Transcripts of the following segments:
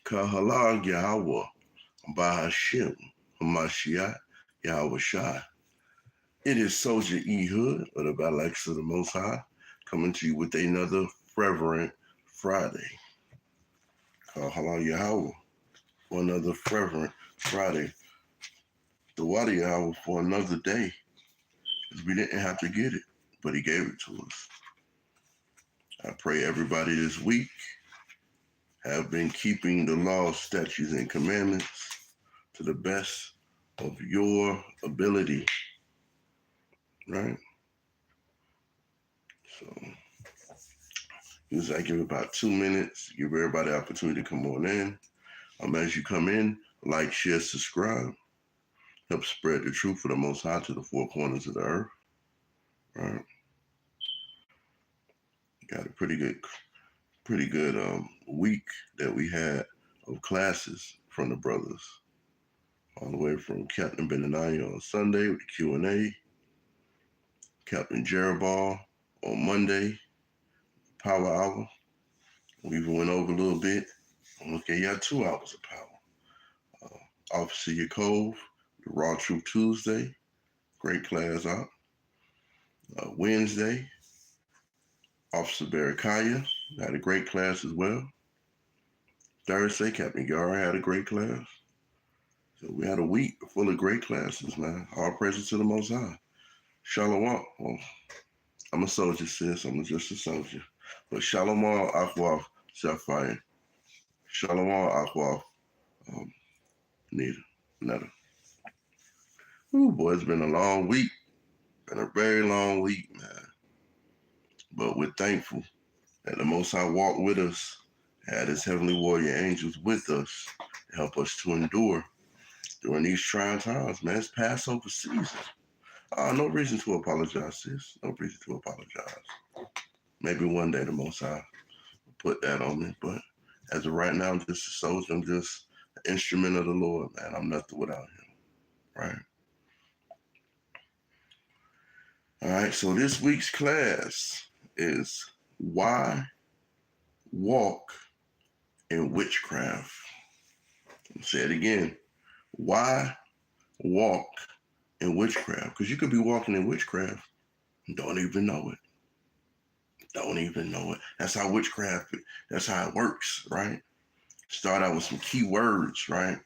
Kahala Yahweh, Bahashim, Hamashiach, Yahweh Shai. It is Soldier E. Hood of the Battle Axes of the Most High, coming to you with another Reverend Friday. Kahala Yahweh, for another Reverend Friday. The Water Yahweh for another day, because we didn't have to get it, but he gave it to us. I pray everybody this week have been keeping the laws, statutes, and commandments to the best of your ability, right? So, I give about 2 minutes, give everybody the opportunity to come on in. As you come in, like, share, subscribe, help spread the truth for the Most High to the four corners of the earth, right? Got a pretty good week that we had of classes from the brothers, all the way from Captain Benaniyah on Sunday with the Q&A, Captain Jerubbaal on Monday, Power Hour. We even went over a little bit. Okay, you got 2 hours of power. Officer Yakov, the Raw Truth Tuesday, great class out. Wednesday, Officer Berakaya had a great class as well. Thursday, Captain Yara had a great class. So we had a week full of great classes, man. All praises to the Most High. Shalom. Well, I'm a soldier, sis. I'm just a soldier. But Shalom Akwaf Sapphire. Shalom Akwaf Netta. Ooh, boy, it's been a long week. Been a very long week, man. But we're thankful that the Most High walked with us, had his heavenly warrior angels with us to help us to endure during these trying times, man. It's Passover season. No reason to apologize, sis. No reason to apologize. Maybe one day the Most High will put that on me, but as of right now, I'm just a soldier. I'm just an instrument of the Lord, man. I'm nothing without him, right? All right, so this week's class is Why Walk in Witchcraft. I'll say it again. Why walk in witchcraft? Because you could be walking in witchcraft and don't even know it. Don't even know it. That's how witchcraft, that's how it works, right? Start out with some key words, right?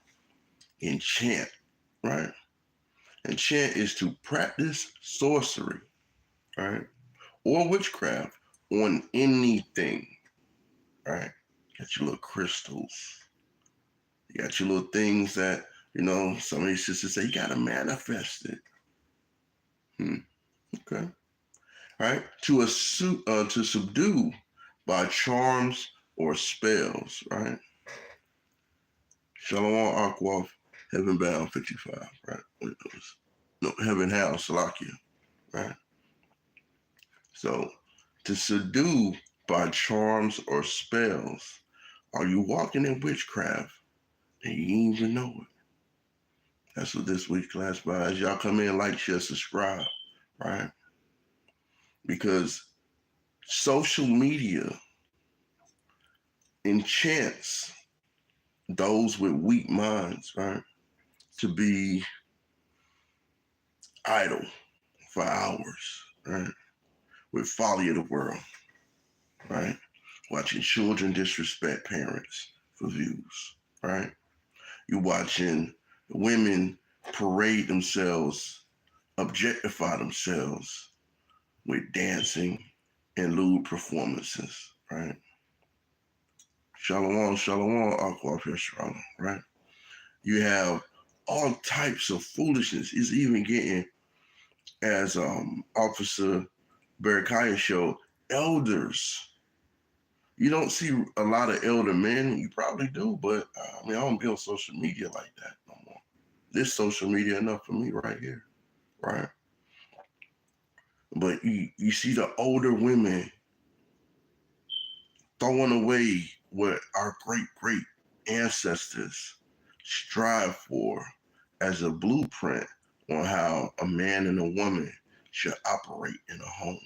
Enchant, right? Enchant is to practice sorcery, right? Or witchcraft on anything, right? Got your little crystals. You got your little things that, some of these sisters say, you got to manifest it. Okay. Right? To subdue by charms or spells, right? Shalom Akwaf, Heaven Bound 55, right? Heaven House, Salakia, right? So, to subdue by charms or spells, are you walking in witchcraft and you didn't even know it? That's what this week's class by. As y'all come in, like, share, subscribe, right? Because social media enchants those with weak minds, right, to be idle for hours, right, with folly of the world, right, watching children disrespect parents for views, right? You're watching women parade themselves, objectify themselves with dancing and lewd performances, right? Shalom, Akwaf Yeshua, right? You have all types of foolishness. It's even getting, as Officer Berakaya showed, elders. You don't see a lot of elder men. You probably do, but I don't be on social media like that no more. This social media enough for me right here, right? But you see the older women throwing away what our great ancestors strive for as a blueprint on how a man and a woman should operate in a home.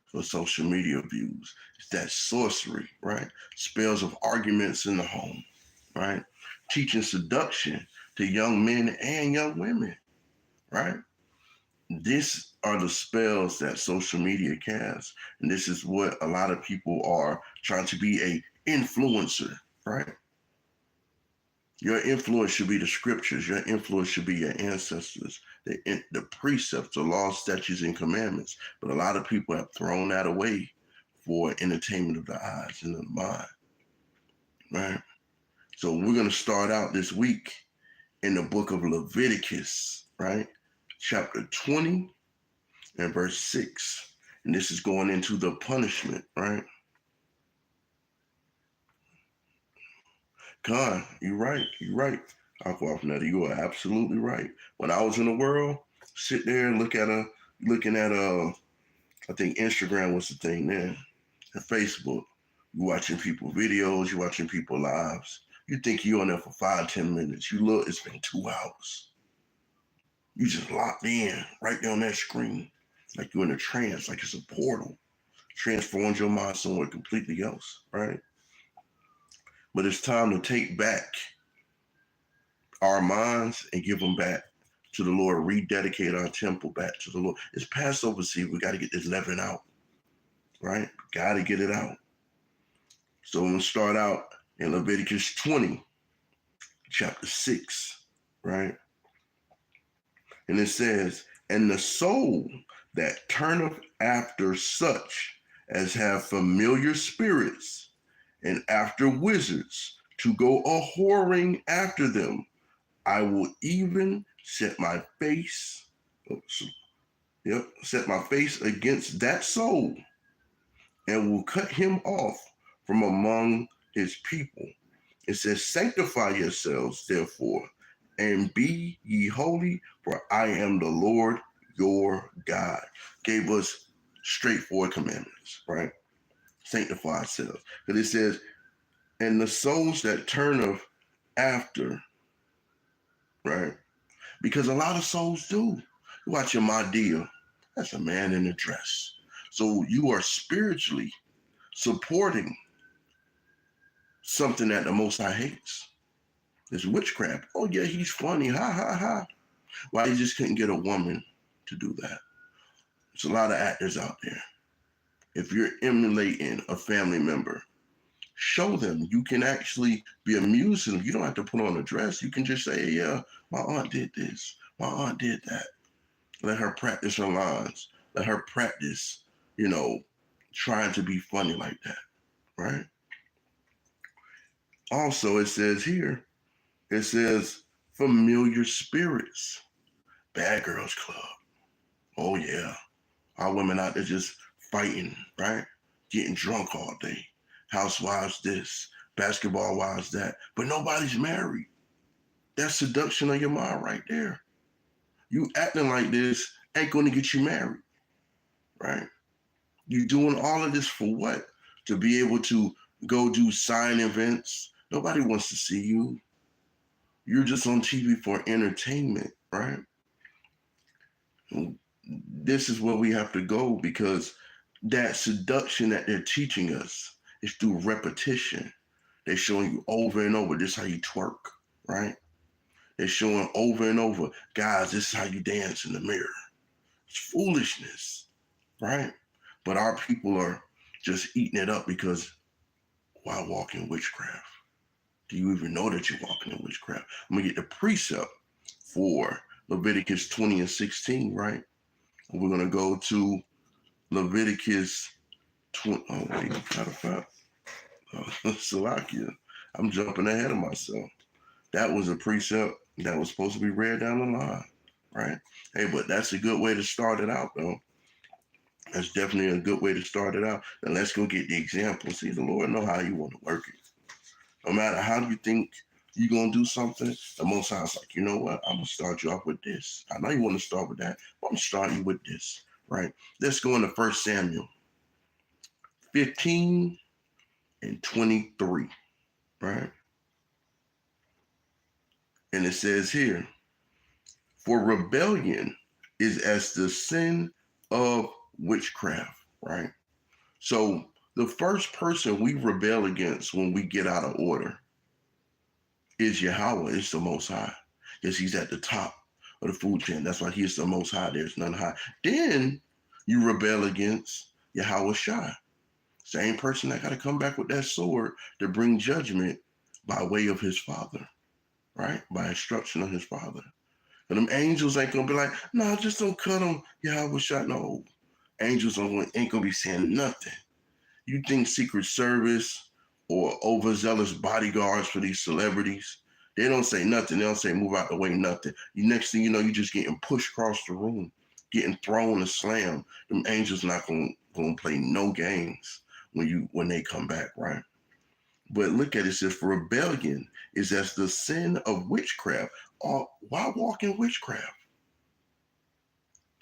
For social media views, it's that sorcery, right? Spells of arguments in the home, right? Teaching seduction to young men and young women, right? These are the spells that social media casts. And this is what a lot of people are trying to be a influencer, right? Your influence should be the scriptures. Your influence should be your ancestors, the precepts, the laws, statutes, and commandments. But a lot of people have thrown that away for entertainment of the eyes and the mind, right? So we're going to start out this week in the book of Leviticus, right? Chapter 20 and verse 6. And this is going into the punishment, right? Con, you're right. You're right. Aquafnetta, you are absolutely right. When I was in the world, sit there and looking at I think Instagram was the thing then, and Facebook. You watching people videos, you watching people lives. You think you're on there for 5-10 minutes. You look, it's been 2 hours. You just locked in right there on that screen, like you're in a trance, like it's a portal. Transforms your mind somewhere completely else, right? But it's time to take back our minds and give them back to the Lord, rededicate our temple back to the Lord. It's Passover season. We got to get this leaven out, right? Got to get it out. So I'm going to start out in Leviticus 20, chapter 6, right? And it says, and the soul that turneth after such as have familiar spirits and after wizards to go a-whoring after them, I will even set my face against that soul and will cut him off from among his people. It says, sanctify yourselves, therefore, and be ye holy, for I am the Lord your God. Gave us straightforward commandments, right? Sanctify ourselves. Because it says, and the souls that turneth after, right? Because a lot of souls do. You watch your Mahdia, that's a man in a dress. So you are spiritually supporting something that the Most High hates. It's witchcraft. Oh yeah, he's funny. Ha ha ha. Why he just couldn't get a woman to do that? There's a lot of actors out there. If you're emulating a family member, show them you can actually be amusing them. You don't have to put on a dress. You can just say, hey, yeah, my aunt did this. My aunt did that. Let her practice her lines. Let her practice, trying to be funny like that, right? Also, it says here, familiar spirits, bad girls club. Oh yeah, our women out there just fighting, right? Getting drunk all day. Housewives this, basketball wives that, but nobody's married. That's seduction of your mind right there. You acting like this ain't gonna get you married, right? You doing all of this for what? To be able to go do sign events. Nobody wants to see you. You're just on TV for entertainment, right? This is where we have to go, because that seduction that they're teaching us is through repetition. They're showing you over and over, this is how you twerk, right? They're showing over and over, guys, this is how you dance in the mirror. It's foolishness, right? But our people are just eating it up because why walk in witchcraft? Do you even know that you're walking in witchcraft? I'm going to get the precept for Leviticus 20 and 16, right? And we're going to go to Leviticus 20. Oh, wait, matter of fact, Salakia. I'm jumping ahead of myself. That was a precept that was supposed to be read down the line, right? Hey, but that's a good way to start it out, though. That's definitely a good way to start it out. And let's go get the example. See, the Lord know how you want to work it. No matter how you think you're going to do something, the Most High is like, you know what? I'm going to start you off with this. I know you want to start with that, but I'm going to start you with this, right? Let's go into 1 Samuel 15 and 23, right? And it says here, for rebellion is as the sin of witchcraft, right? So the first person we rebel against when we get out of order is Yahweh, is the Most High. Yes, he's at the top of the food chain. That's why he is the Most High. There's none high. Then you rebel against Yahweh Shai. Same person that got to come back with that sword to bring judgment by way of his father, right? By instruction of his father. And them angels ain't going to be like, no, just don't cut him, Yahweh Shai. No, angels ain't going to be saying nothing. You think Secret Service or overzealous bodyguards for these celebrities, they don't say nothing. They don't say move out the way, nothing. Next thing you know, you're just getting pushed across the room, getting thrown and slammed. Them angels not going to play no games when they come back, right? But look at it, it says, for rebellion is as the sin of witchcraft. Why walk in witchcraft?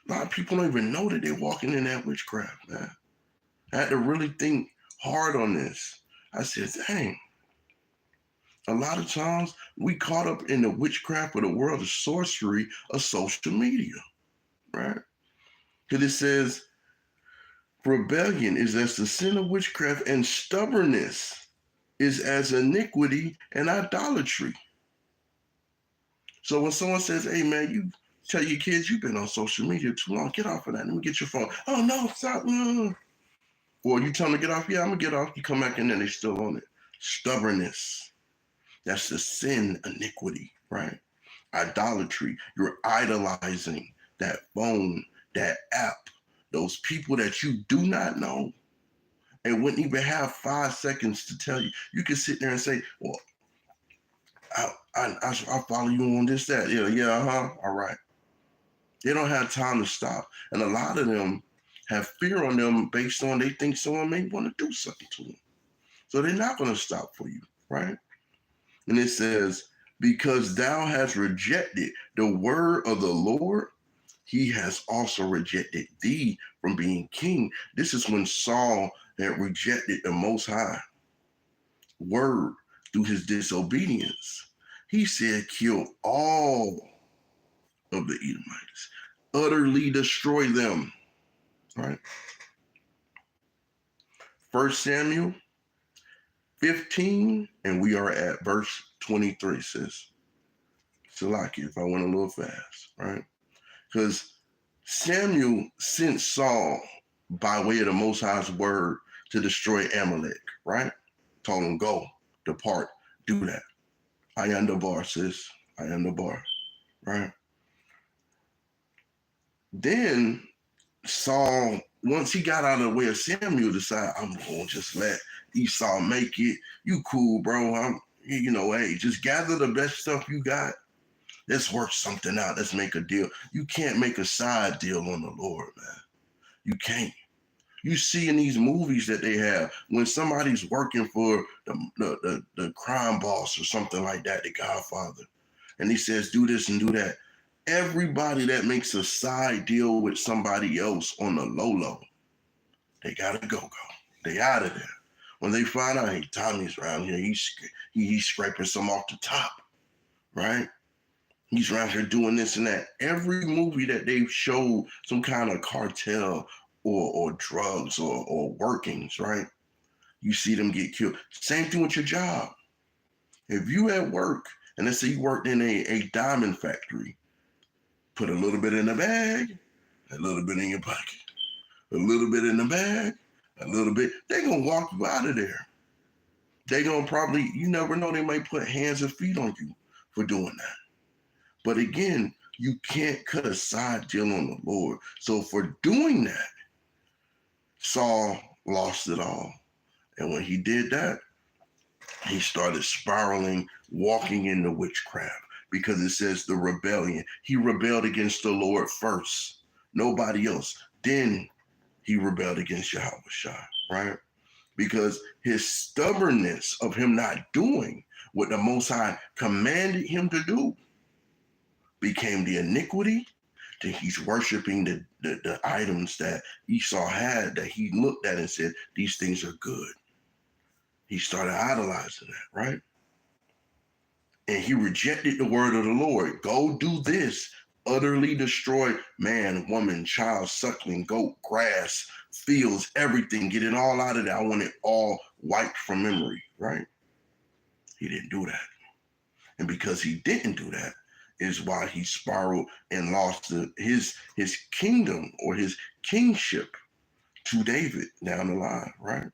A lot of people don't even know that they're walking in that witchcraft, man. I had to really think hard on this. I said, dang, a lot of times we caught up in the witchcraft of the world of sorcery of social media, right? Because it says, rebellion is as the sin of witchcraft, and stubbornness is as iniquity and idolatry. So when someone says, hey man, you tell your kids you've been on social media too long, get off of that. Let me get your phone. Oh no, stop. No. Or you tell them to get off. Yeah, I'm gonna get off. You come back in there, they're still on it. Stubbornness. That's the sin, iniquity, right? Idolatry. You're idolizing that phone, that app, those people that you do not know and wouldn't even have 5 seconds to tell you. You can sit there and say, well, I follow you on this, that. Yeah, all right. They don't have time to stop. And a lot of them have fear on them based on they think someone may want to do something to them. So they're not going to stop for you, right? And it says, because thou hast rejected the word of the Lord, he has also rejected thee from being king. This is when Saul had rejected the Most High word through his disobedience. He said, kill all of the Edomites, utterly destroy them, right? 1 Samuel 15, and we are at verse 23, says, Salaki, if I went a little fast, right? Because Samuel sent Saul by way of the Most High's word to destroy Amalek, right? Told him, go, depart, do that. I am the bar, sis. I am the bar, right? Then Saul, once he got out of the way of Samuel, decided, I'm going to just let Esau make it. You cool, bro. Hey, just gather the best stuff you got. Let's work something out. Let's make a deal. You can't make a side deal on the Lord, man. You can't. You see in these movies that they have, when somebody's working for the crime boss or something like that, the Godfather, and he says, do this and do that. Everybody that makes a side deal with somebody else on the low, they gotta go. They out of there. When they find out, hey, Tommy's around here, he's scraping some off the top, right? He's around here doing this and that. Every movie that they've showed some kind of cartel or drugs or workings, right? You see them get killed. Same thing with your job. If you at work, and let's say you worked in a diamond factory, put a little bit in the bag, a little bit in your pocket, a little bit in the bag, a little bit. They're going to walk you out of there. They're going to probably, you never know, they might put hands and feet on you for doing that. But again, you can't cut a side deal on the Lord. So for doing that, Saul lost it all. And when he did that, he started spiraling, walking into witchcraft, because it says the rebellion. He rebelled against the Lord first, nobody else. Then he rebelled against Yahweh Shai, right? Because his stubbornness of him not doing what the Most High commanded him to do became the iniquity. That he's worshiping the items that Esau had, that he looked at and said, these things are good. He started idolizing that, right? And he rejected the word of the Lord. Go do this. Utterly destroy man, woman, child, suckling, goat, grass, fields, everything. Get it all out of there. I want it all wiped from memory, right? He didn't do that. And because he didn't do that is why he spiraled and lost his kingdom or his kingship to David down the line, right?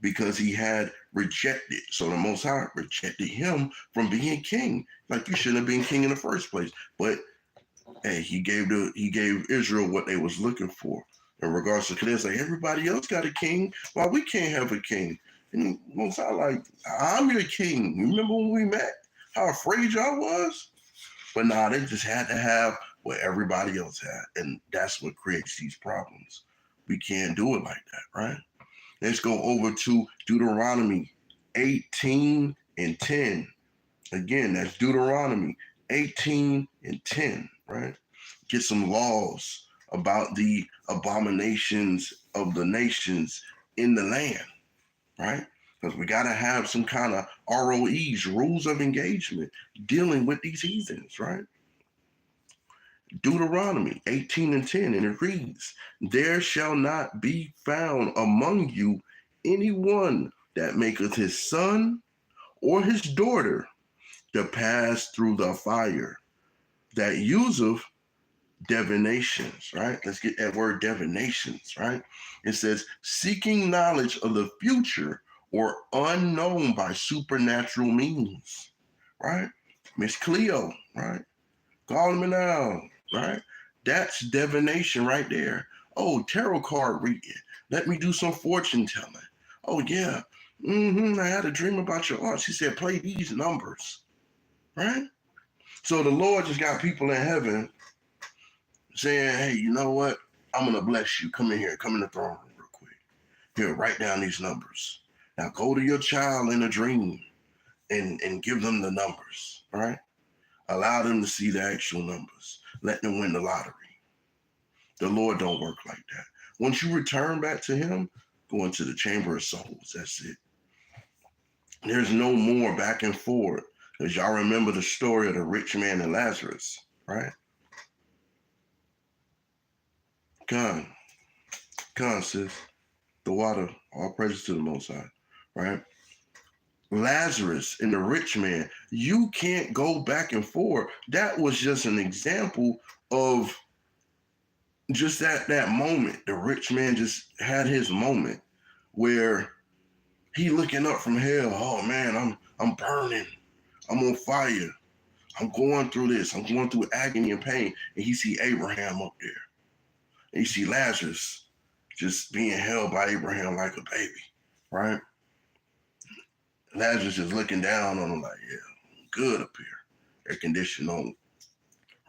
Because he had rejected. So the Most High rejected him from being king. Like, you shouldn't have been king in the first place. But hey, he gave Israel what they was looking for. In regards to, because they say everybody else got a king, why we can't have a king? And Most High like, I'm your king. Remember when we met? How afraid y'all was? But nah, they just had to have what everybody else had. And that's what creates these problems. We can't do it like that, right? Let's go over to Deuteronomy 18 and 10. Again, that's Deuteronomy 18 and 10, right? Get some laws about the abominations of the nations in the land, right? Because we got to have some kind of ROEs, rules of engagement, dealing with these heathens, right? Deuteronomy 18 and 10, and it reads, there shall not be found among you anyone that maketh his son or his daughter to pass through the fire, that useth divinations, right? Let's get that word divinations, right? It says, seeking knowledge of the future or unknown by supernatural means, right? Miss Cleo, right? Call me now, right? That's divination right there. Oh, tarot card reading. Let me do some fortune telling. Oh, yeah. I had a dream about your art. She said, play these numbers, right? So the Lord just got people in heaven saying, hey, you know what? I'm going to bless you. Come in here. Come in the throne room real quick. Here, write down these numbers. Now go to your child in a dream and give them the numbers, right? Allow them to see the actual numbers. Let them win the lottery. The Lord don't work like that. Once you return back to him, go into the chamber of souls. That's it. There's no more back and forth. Because y'all remember the story of the rich man and Lazarus, right? Come, sis. The water, all praises to the Most High, right? Lazarus and the rich man, you can't go back and forth. That was just an example of just that moment. The rich man just had his moment where he looking up from hell. Oh man, I'm burning. I'm on fire. I'm going through this. I'm going through agony and pain. And he see Abraham up there. And you see Lazarus just being held by Abraham like a baby, right? Lazarus is looking down on him like, yeah, I'm good up here. Air conditioning on.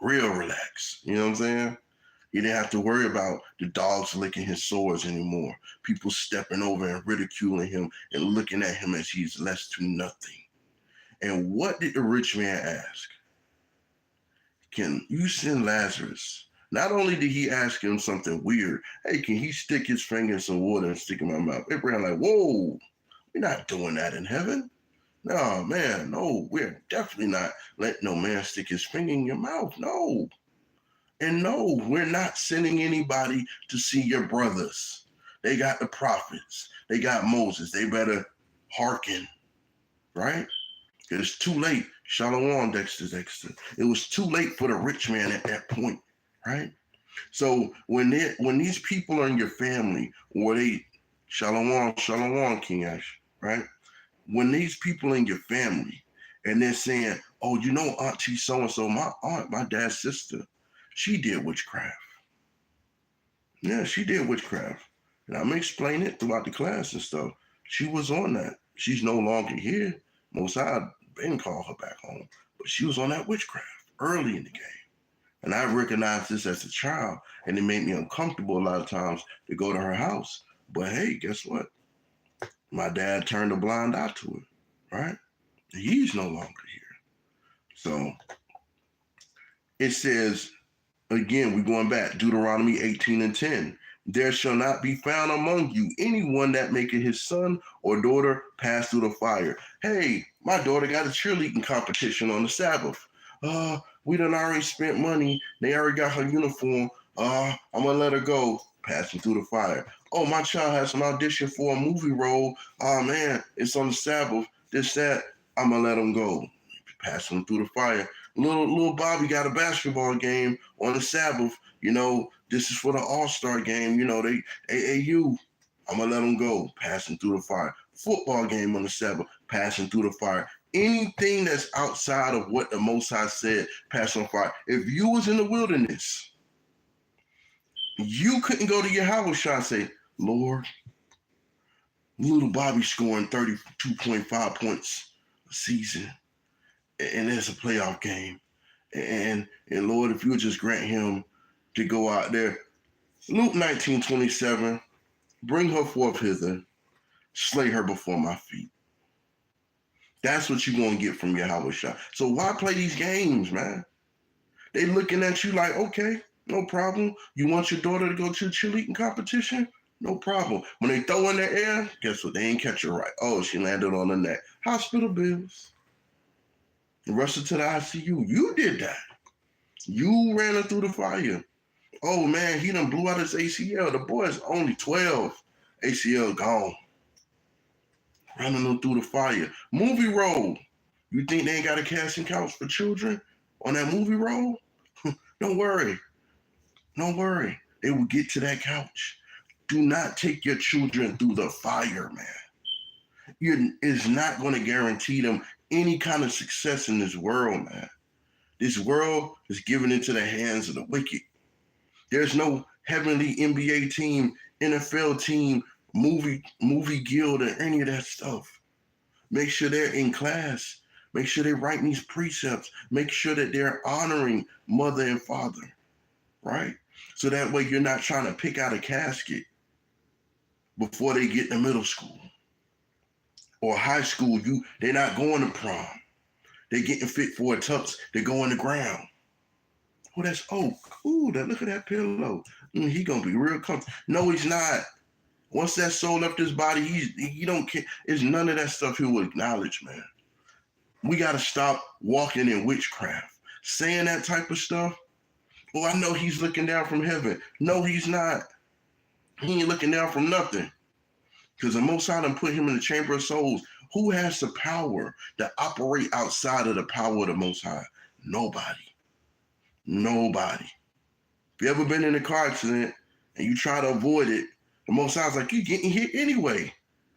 Real relaxed. You know what I'm saying? He didn't have to worry about the dogs licking his sores anymore. People stepping over and ridiculing him and looking at him as he's less to nothing. And what did the rich man ask? Can you send Lazarus? Not only did he ask him something weird, hey, can he stick his finger in some water and stick in my mouth? Abraham like, whoa, we're not doing that in heaven. No, man, no, we're definitely not letting no man stick his finger in your mouth. No. And no, we're not sending anybody to see your brothers. They got the prophets. They got Moses. They better hearken, right? It's too late. Shalom, Dexter. It was too late for the rich man at that point, right? So when these people are in your family, or they, Shalom, King Ash, right? When these people in your family, and they're saying, oh, you know, Auntie so-and-so, my aunt, my dad's sister, she did witchcraft. Yeah, she did witchcraft. And I'm going to explain it throughout the class and stuff. She was on that. She's no longer here. Most High been called her back home. But she was on that witchcraft early in the game. And I recognized this as a child, and it made me uncomfortable a lot of times to go to her house. But hey, guess what? My dad turned a blind eye to it, right? He's no longer here. So it says, again, we're going back, Deuteronomy 18 and 10. There shall not be found among you anyone that maketh his son or daughter pass through the fire. Hey, my daughter got a cheerleading competition on the Sabbath. We done already spent money. They already got her uniform. I'm going to let her go. Passing through the fire. Oh, my child has an audition for a movie role. Oh, man, it's on the Sabbath. This, that. I'm going to let them go. passing them through the fire. Little Bobby got a basketball game on the Sabbath. This is for the All-Star game. They AAU. I'm going to let them go, passing through the fire. Football game on the Sabbath, passing through the fire. Anything that's outside of what the Most High said, pass on fire. If you was in the wilderness, you couldn't go to your house and say, Lord, little Bobby scoring 32.5 points a season, and it's a playoff game. And Lord, if you would just grant him to go out there. Luke 19:27, bring her forth hither, slay her before my feet. That's what you're going to get from Yahweh Shah. So why play these games, man? They looking at you like, okay, no problem. You want your daughter to go to a cheerleading competition? No problem. When they throw in the air, guess what? They ain't catch her right. Oh, she landed on the neck. Hospital bills. Rushed her to the ICU. You did that. You ran her through the fire. Oh, man, he done blew out his ACL. The boy is only 12. ACL gone. Running them through the fire. Movie role. You think they ain't got a casting couch for children on that movie role? Don't worry. Don't worry. They will get to that couch. Do not take your children through the fire, man. It's not going to guarantee them any kind of success in this world, man. This world is given into the hands of the wicked. There's no heavenly NBA team, NFL team, movie guild, or any of that stuff. Make sure they're in class. Make sure they're writing these precepts. Make sure that they're honoring mother and father, right? So that way you're not trying to pick out a casket before they get to middle school or high school. They're not going to prom. They're getting fit for a tux. They go on the ground. Oh, that's Oak. Ooh, look at that pillow. He gonna be real comfortable. No, he's not. Once that soul left his body, he don't care. It's none of that stuff he will acknowledge, man. We got to stop walking in witchcraft. Saying that type of stuff. Oh, I know he's looking down from heaven. No, he's not. He ain't looking down from nothing. Because the Most High done put him in the chamber of souls. Who has the power to operate outside of the power of the Most High? Nobody. Nobody. If you ever been in a car accident and you try to avoid it, the Most High's like, you're getting hit anyway.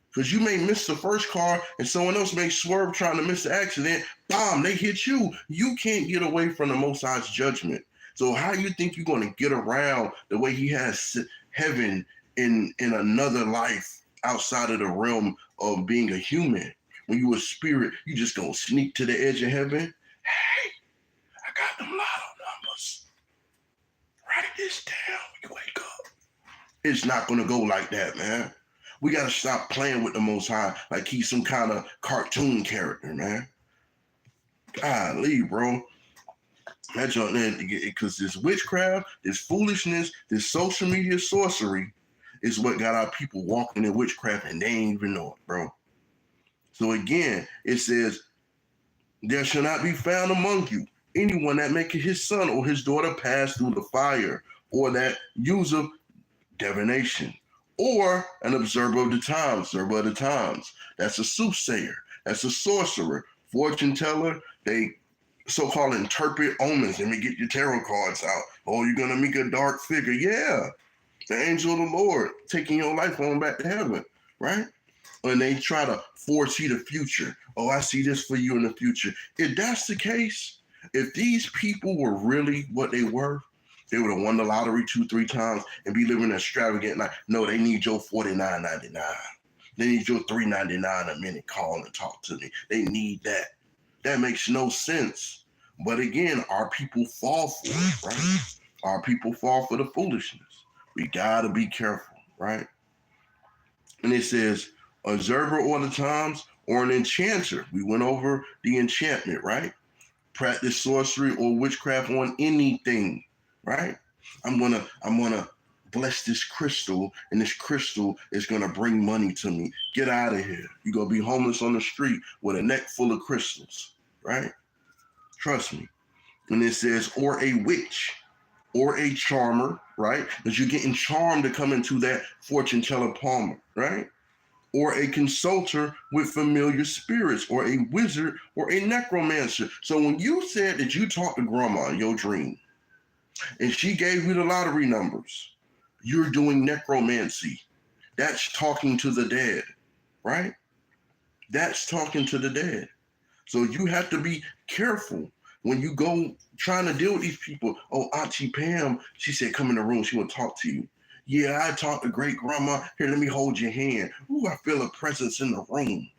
Because you may miss the first car and someone else may swerve trying to miss the accident. Bam, they hit you. You can't get away from the Most High's judgment. So how you think you're going to get around the way he has heaven in another life outside of the realm of being a human? When you a spirit, you just going to sneak to the edge of heaven. Hey, I got them lotto numbers. Write this down when you wake up. It's not going to go like that, man. We got to stop playing with the Most High like he's some kind of cartoon character, man. Golly, bro. That joint there, because this witchcraft, this foolishness, this social media sorcery is what got our people walking in witchcraft and they ain't even know it, bro. So again, it says, there shall not be found among you anyone that maketh his son or his daughter pass through the fire, or that useth divination, or an observer of the times. That's a soothsayer. That's a sorcerer, fortune teller. They so-called interpret omens. Let me get your tarot cards out. Oh, you're going to meet a dark figure. Yeah. The angel of the Lord taking your life on back to heaven, right? And they try to foresee the future. Oh, I see this for you in the future. If that's the case, if these people were really what they were, they would have won the lottery 2-3 times and be living an extravagant life. No, they need your $49.99. They need your $3.99 a minute. Call and talk to me. They need that. That makes no sense. But again, our people fall for it, right? Our people fall for the foolishness. We gotta be careful, right? And it says, observer all the times, or an enchanter. We went over the enchantment, right? Practice sorcery or witchcraft on anything, right? I'm gonna bless this crystal, and this crystal is gonna bring money to me. Get out of here. You're gonna be homeless on the street with a neck full of crystals, right? Trust me. And it says, or a witch, or a charmer, right? Because you're getting charmed to come into that fortune teller palmer, right? or a consulter with familiar spirits, or a wizard, or a necromancer. So when you said that you talked to grandma in your dream, and she gave you the lottery numbers, you're doing necromancy. That's talking to the dead, right? That's talking to the dead. So you have to be careful when you go trying to deal with these people. Oh, Auntie Pam, she said, come in the room. She want to talk to you. Yeah, I talked to great grandma. Here, let me hold your hand. Ooh, I feel a presence in the room.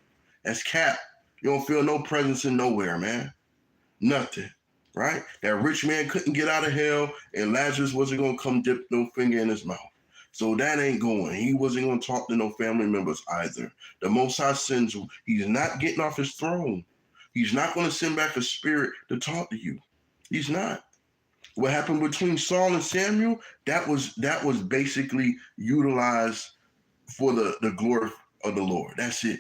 That's Capt. You don't feel no presence in nowhere, man. Nothing, right? That rich man couldn't get out of hell, and Lazarus wasn't going to come dip no finger in his mouth. So that ain't going. He wasn't going to talk to no family members either. The Most High sends, he's not getting off his throne. He's not going to send back a spirit to talk to you. He's not. What happened between Saul and Samuel, that was basically utilized for the glory of the Lord. That's it.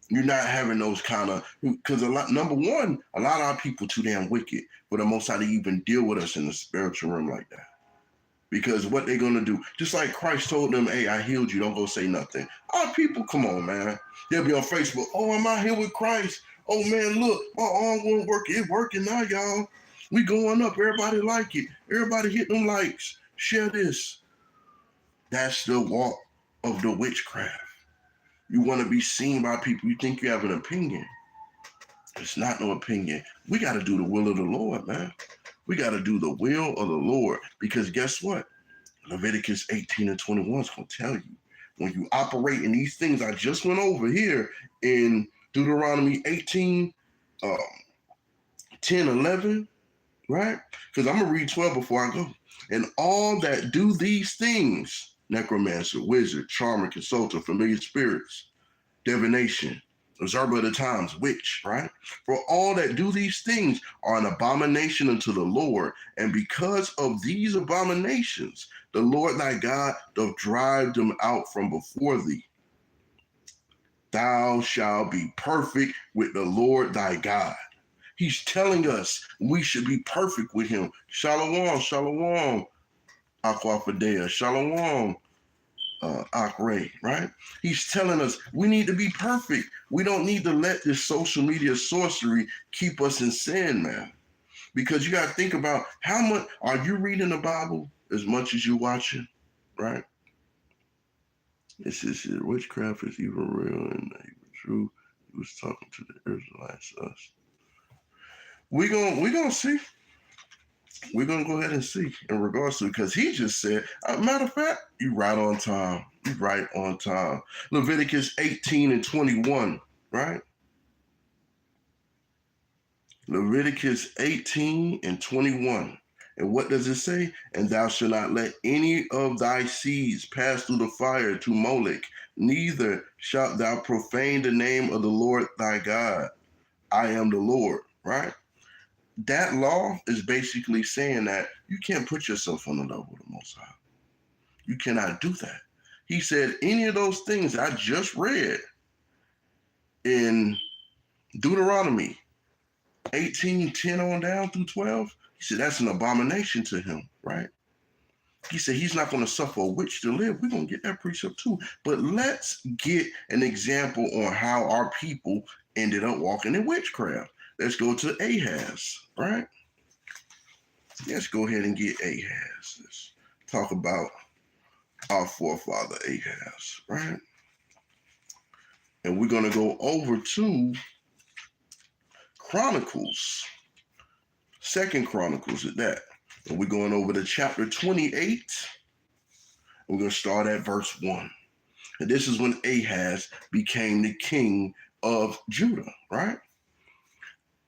You're not having those kind of, because number one, a lot of our people too damn wicked for the Most High to even deal with us in the spiritual realm like that. Because what they're going to do, just like Christ told them, hey, I healed you, don't go say nothing. Our people, come on, man. They'll be on Facebook, oh, I'm out here with Christ. Oh, man, look, my arm won't work. It's working now, y'all. We going up. Everybody like it. Everybody hit them likes. Share this. That's the walk of the witchcraft. You want to be seen by people. You think you have an opinion. It's not no opinion. We got to do the will of the Lord, man. We got to do the will of the Lord, because guess what? Leviticus 18 and 21 is going to tell you, when you operate in these things I just went over here in Deuteronomy 18, 10, 11, right? Because I'm going to read 12 before I go. And all that do these things, necromancer, wizard, charmer, consulter, familiar spirits, divination, observer of the times, witch, right? For all that do these things are an abomination unto the Lord. And because of these abominations, the Lord thy God doth drive them out from before thee. Thou shalt be perfect with the Lord thy God. He's telling us we should be perfect with him. Shalom, shalom, Aquafadea, shalom, Akre, right? He's telling us we need to be perfect. We don't need to let this social media sorcery keep us in sin, man. Because you got to think about how much are you reading the Bible as much as you're watching, right? It says witchcraft is even real and even true. He was talking to the Israelites, us. We're gonna see. We're going to go ahead and see in regards to it, because he just said, matter of fact, you're right on time. You're right on time. Leviticus 18 and 21, right? Leviticus 18 and 21. And what does it say? And thou shalt not let any of thy seeds pass through the fire to Molech, neither shalt thou profane the name of the Lord thy God. I am the Lord, right? That law is basically saying that you can't put yourself on the level of the Most High. You cannot do that. He said any of those things I just read in Deuteronomy 18:10 on down through 12, he said that's an abomination to him, right? He said he's not going to suffer a witch to live. We're going to get that precept too. But let's get an example on how our people ended up walking in witchcraft. Let's go to Ahaz, right? Let's go ahead and get Ahaz. Let's talk about our forefather Ahaz, right? And we're going to go over to Chronicles, 2nd Chronicles at that. And we're going over to chapter 28. We're going to start at verse 1. And this is when Ahaz became the king of Judah, right?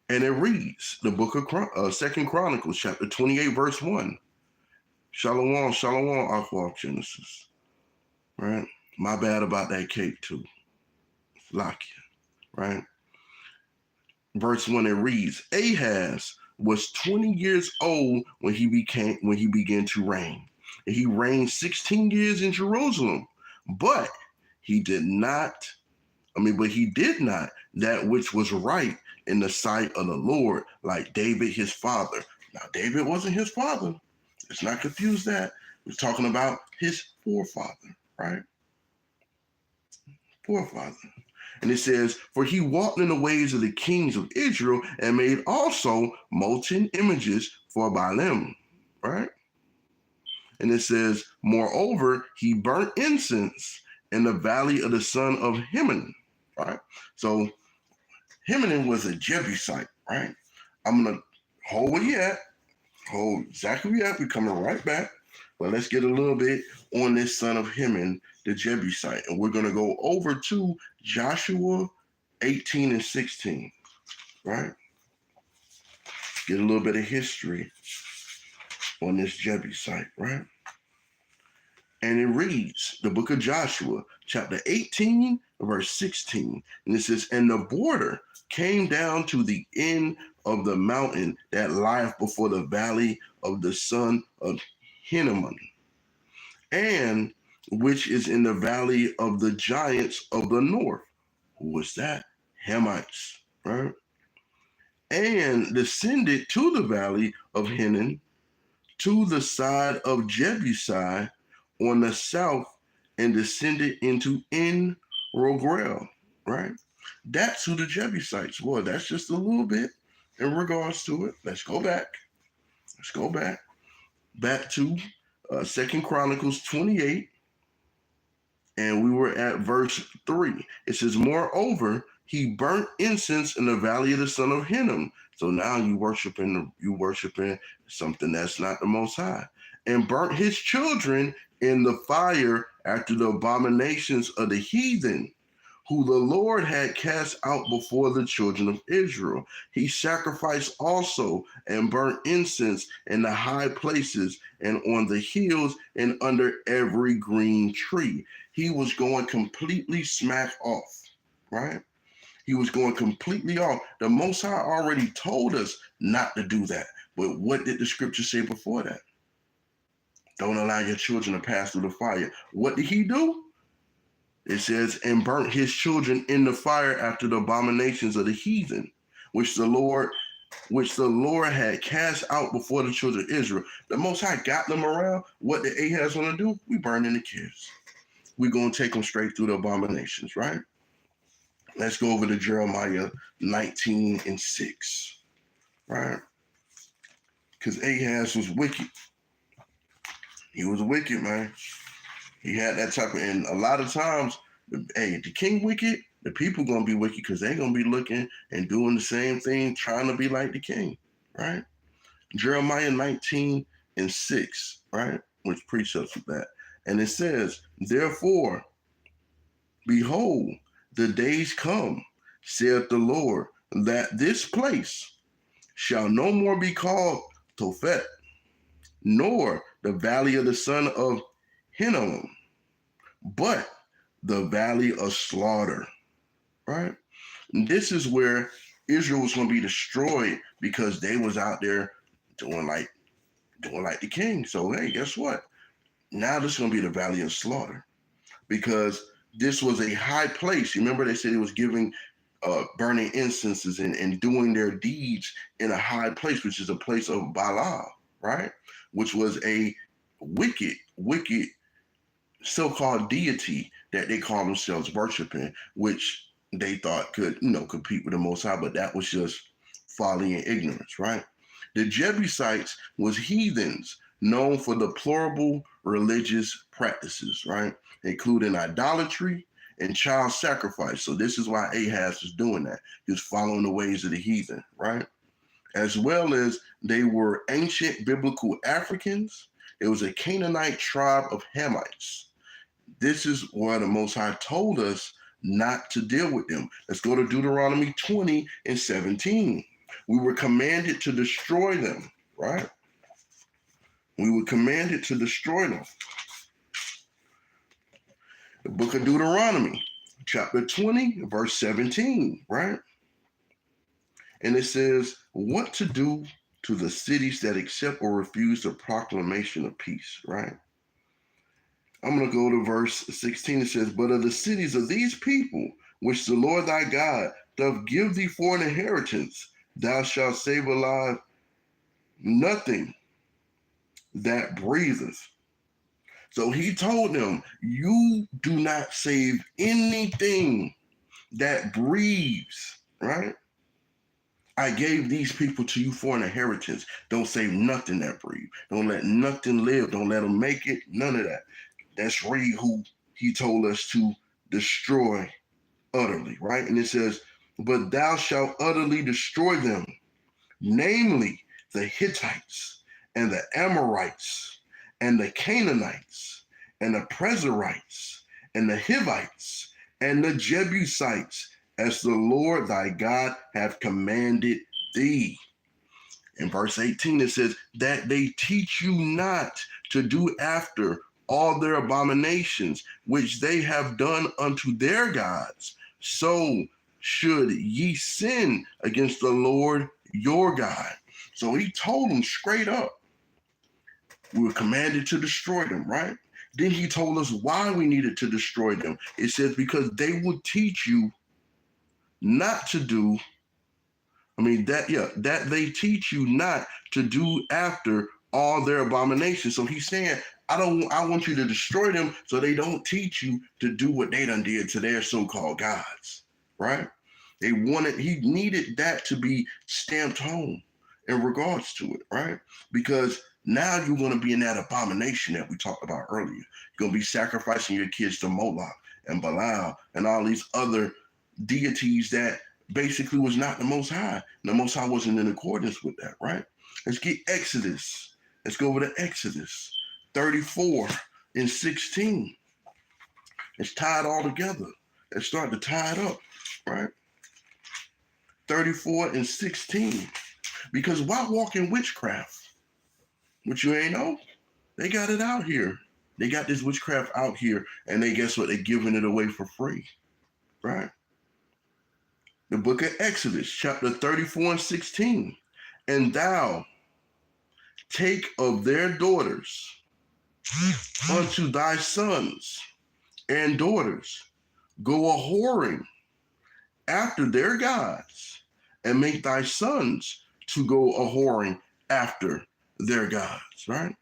And it reads, the book of 2nd Chronicles, chapter 28, verse 1. Shalom, shalom, Aqua Genesis. Right? My bad about that cake too. Lakia, right? Verse 1, it reads, Ahaz was 20 years old when he began to reign. And he reigned 16 years in Jerusalem. But he did not that which was right in the sight of the Lord, like David, his father. Now, David wasn't his father. Let's not confuse that. We're talking about his forefather, right? Forefather. And it says, for he walked in the ways of the kings of Israel and made also molten images for Baalim, right? And it says, moreover, he burnt incense in the valley of the son of Hinnom, right? So Hinnom was a Jebusite, right? I'm going to hold where you at, hold exactly where you at. We're coming right back. But let's get a little bit on this son of Hinnom, the Jebusite. And we're going to go over to Joshua 18 and 16, right? Get a little bit of history on this Jebusite, right? And it reads, the book of Joshua, chapter 18, verse 16. And it says, and the border came down to the end of the mountain that lieth before the valley of the son of Hinnom, and which is in the valley of the giants of the north. Who was that? Hamites, right? And descended to the valley of Hinnom, to the side of Jebusai on the south, and descended into En Rogel, right? That's who the Jebusites were. That's just a little bit in regards to it. Let's go back. Let's go back. Back to 2 Chronicles 28. And we were at verse 3. It says, moreover, he burnt incense in the valley of the son of Hinnom. So now you worshiping something that's not the Most High. And burnt his children in the fire after the abominations of the heathen, who the Lord had cast out before the children of Israel. He sacrificed also and burnt incense in the high places and on the hills and under every green tree. He was going completely smack off, right? He was going completely off. The Most High already told us not to do that. But what did the scripture say before that? Don't allow your children to pass through the fire. What did he do? It says, and burnt his children in the fire after the abominations of the heathen, which the Lord had cast out before the children of Israel. The Most High got them around. What did Ahaz want to do? We burning the kids. We're going to take them straight through the abominations, right? Let's go over to Jeremiah 19 and 6, right? Because Ahaz was wicked. He was wicked, man. He had that type of, and a lot of times, hey, the king wicked, the people going to be wicked because they're going to be looking and doing the same thing, trying to be like the king, right? Jeremiah 19 and 6, right? Which precepts with that. And it says, therefore, behold, the days come, saith the Lord, that this place shall no more be called Tophet, nor the valley of the son of Hinnom, but the valley of slaughter, right? And this is where Israel was going to be destroyed because they was out there doing like the king. So, hey, guess what? Now this is going to be the valley of slaughter because this was a high place. You remember they said it was giving, burning incenses and doing their deeds in a high place, which is a place of Baalah, right? Which was a wicked so-called deity that they call themselves worshiping, which they thought could, compete with the Most High, but that was just folly and ignorance, right? The Jebusites was heathens known for deplorable religious practices, right? Including idolatry and child sacrifice. So this is why Ahaz was doing that. He was following the ways of the heathen, right? As well as they were ancient biblical Africans. It was a Canaanite tribe of Hamites. This is why the Most High told us not to deal with them. Let's go to Deuteronomy 20 and 17. We were commanded to destroy them, right? We were commanded to destroy them. The book of Deuteronomy, chapter 20, verse 17, right? And it says, what to do to the cities that accept or refuse the proclamation of peace, right? I'm going to go to verse 16. It says, but of the cities of these people, which the Lord thy God doth give thee for an inheritance, thou shalt save alive nothing that breatheth. So he told them, you do not save anything that breathes, right? I gave these people to you for an inheritance. Don't save nothing that breathes. Don't let nothing live. Don't let them make it. None of that. That's really who he told us to destroy utterly, right? And it says, but thou shalt utterly destroy them, namely the Hittites and the Amorites and the Canaanites and the Perizzites and the Hivites and the Jebusites, as the Lord thy God hath commanded thee. In verse 18, it says, that they teach you not to do after all their abominations, which they have done unto their gods. So should ye sin against the Lord your God. So he told them straight up, we were commanded to destroy them, right? Then he told us why we needed to destroy them. It says, because they would teach you not to do, that they teach you not to do after all their abominations. So he's saying, I want you to destroy them so they don't teach you to do what they done did to their so-called gods, right? He needed that to be stamped home in regards to it, right? Because now you're going to be in that abomination that we talked about earlier. You're going to be sacrificing your kids to Moloch and Belial and all these other deities that basically was not the Most High. The Most High wasn't in accordance with that, right? Let's get Exodus. Let's go over to Exodus 34 and 16. Let's tie it all together. Let's start to tie it up, right? 34 and 16. Because why walk in witchcraft? Which you ain't know? They got it out here. They got this witchcraft out here, and guess what? They're giving it away for free, right? The book of Exodus, chapter 34 and 16. And thou take of their daughters unto thy sons and daughters, go a whoring after their gods, and make thy sons to go a whoring after their gods, right?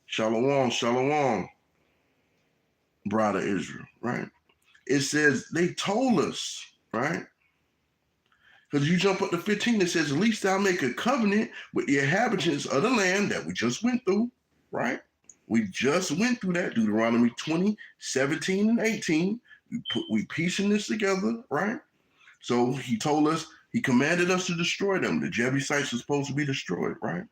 Shalom, shalom, bride of Israel, right? It says they told us, right? Because you jump up to 15, it says, at least thou make a covenant with the inhabitants of the land that we just went through, right? We just went through that, Deuteronomy 20, 17, and 18. We piecing this together, right? So he told us, he commanded us to destroy them. The Jebusites are supposed to be destroyed, right?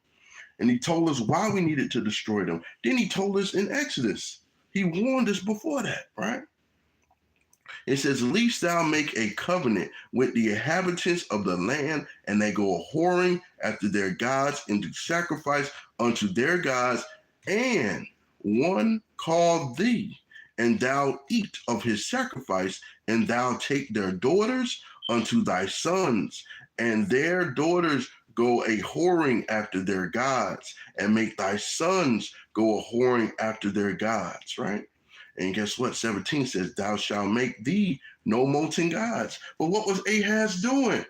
And he told us why we needed to destroy them. Then he told us in Exodus. He warned us before that, right? It says, least thou make a covenant with the inhabitants of the land, and they go a whoring after their gods, and do sacrifice unto their gods, and one call thee, and thou eat of his sacrifice, and thou take their daughters unto thy sons, and their daughters go a whoring after their gods, and make thy sons go a whoring after their gods, right? And guess what? 17 says, thou shalt make thee no molten gods. But what was Ahaz doing?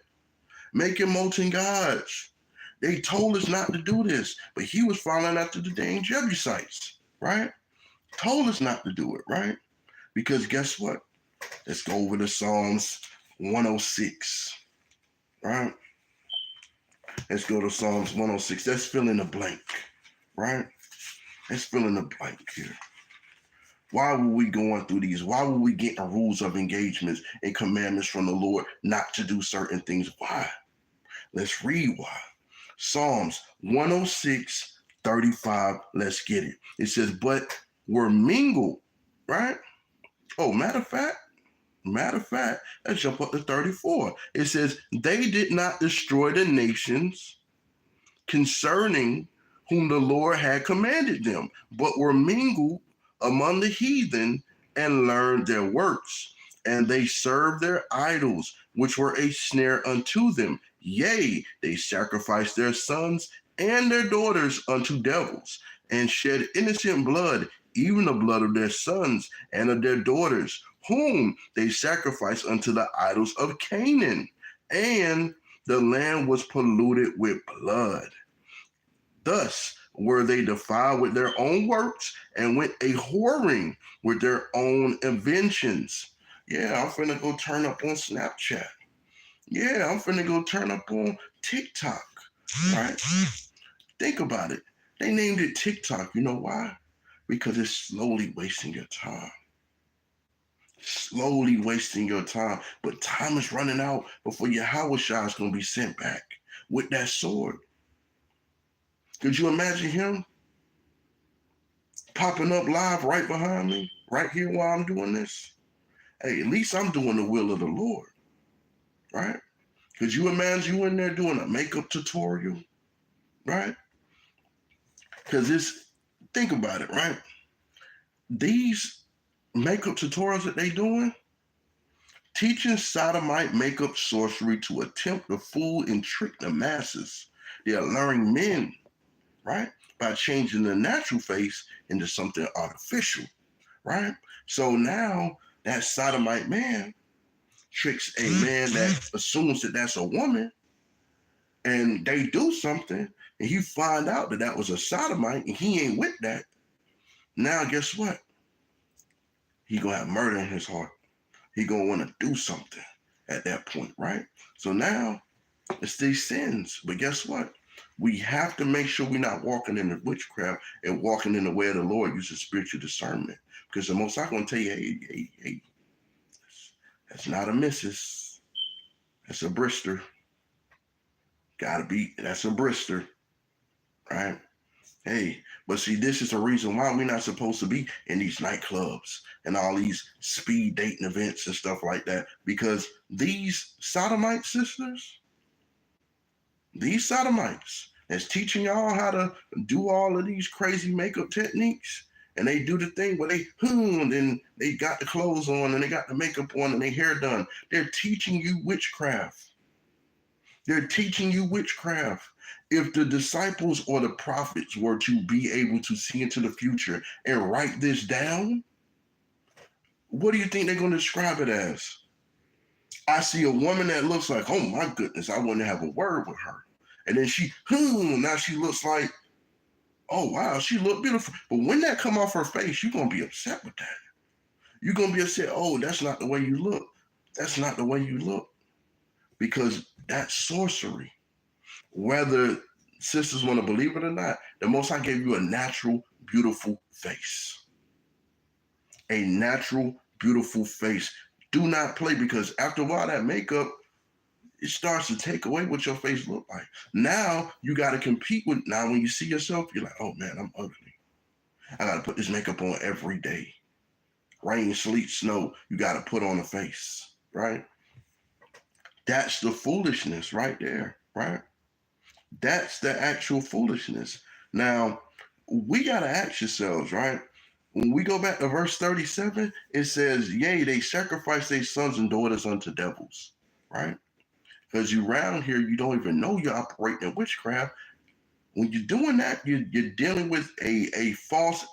Making molten gods. They told us not to do this, but he was following after the dang Jebusites, right? Told us not to do it, right? Because guess what? Let's go over to Psalms 106, right? Let's go to Psalms 106. Let's fill in the blank, right? Let's fill in the blank here. Why were we going through these? Why were we getting rules of engagements and commandments from the Lord not to do certain things? Why? Let's read why. Psalms 106, 35. Let's get it. It says, but were mingled, right? Oh, matter of fact, let's jump up to 34. It says, they did not destroy the nations concerning whom the Lord had commanded them, but were mingled among the heathen and learned their works. And they served their idols, which were a snare unto them. Yea, they sacrificed their sons and their daughters unto devils, and shed innocent blood, even the blood of their sons and of their daughters, whom they sacrificed unto the idols of Canaan. And the land was polluted with blood. Thus were they defiled with their own works and went a whoring with their own inventions. Yeah, I'm finna go turn up on Snapchat. Yeah, I'm finna go turn up on TikTok, right? Think about it. They named it TikTok. You know why? Because it's slowly wasting your time. Slowly wasting your time. But time is running out before your Hawashai is going to be sent back with that sword. Could you imagine him popping up live right behind me, right here while I'm doing this? Hey, at least I'm doing the will of the Lord, right? Could you imagine you in there doing a makeup tutorial, right? Because think about it, right? These makeup tutorials that they doing, teaching sodomite makeup sorcery to attempt to fool and trick the masses. They are luring men, right? By changing the natural face into something artificial, right? So now that sodomite man tricks a man that assumes that that's a woman, and they do something, and you find out that that was a sodomite, and he ain't with that. Now, guess what? He gonna have murder in his heart. He gonna want to do something at that point, right? So now it's these sins. But guess what? We have to make sure we're not walking in the witchcraft and walking in the way of the Lord using spiritual discernment. Because the Most High gonna tell you, hey, that's not a missus. That's a brister. That's a brister, right? Hey, but see, this is the reason why we're not supposed to be in these nightclubs and all these speed dating events and stuff like that. Because these sodomite sisters, these sodomites that's teaching y'all how to do all of these crazy makeup techniques, and they do the thing where they and they got the clothes on and they got the makeup on and their hair done. They're teaching you witchcraft. They're teaching you witchcraft. If the disciples or the prophets were to be able to see into the future and write this down, what do you think they're going to describe it as? I see a woman that looks like, oh my goodness, I want to have a word with her. And then now she looks like, oh wow, she look beautiful. But when that come off her face, you're going to be upset with that. You're going to be upset, oh, that's not the way you look. That's not the way you look. Because that's sorcery. Whether sisters want to believe it or not, the Most High gave you a natural, beautiful face. A natural, beautiful face. Do not play, because after a while, that makeup, it starts to take away what your face look like. Now, you got to compete with, now when you see yourself, you're like, oh man, I'm ugly. I got to put this makeup on every day. Rain, sleet, snow, you got to put on a face, right? That's the foolishness right there, right? That's the actual foolishness. Now, we got to ask yourselves, right? When we go back to verse 37, it says, yea, they sacrifice their sons and daughters unto devils, right? Because you around here, you don't even know you're operating in witchcraft. When you're doing that, you're dealing with a false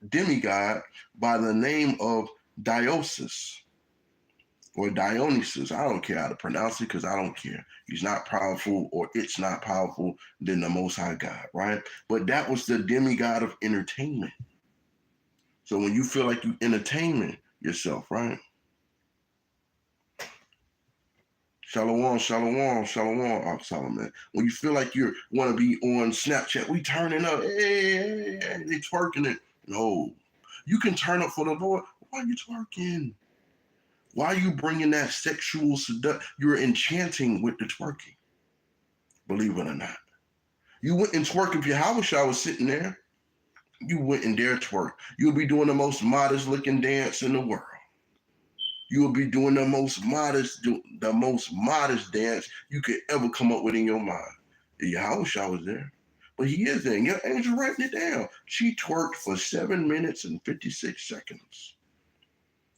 demigod by the name of Dionysus. Or Dionysus. I don't care how to pronounce it, because I don't care. He's not powerful, or it's not powerful than the Most High God, right? But that was the demigod of entertainment. So when you feel like you entertaining yourself, right? Shalom, shalom, shalom, Solomon. When you feel like you want to be on Snapchat, we turning up, hey, they twerking it. No, you can turn up for the Lord. Why are you twerking? Why are you bringing that sexual seduction? You're enchanting with the twerking, believe it or not. You wouldn't twerk if your Hawashai was sitting there. You wouldn't dare twerk. You'll be doing the most modest looking dance in the world. You will be doing the most modest dance you could ever come up with in your mind. Your Hawashai was there. But he is there. And your angel writing it down. She twerked for 7 minutes and 56 seconds.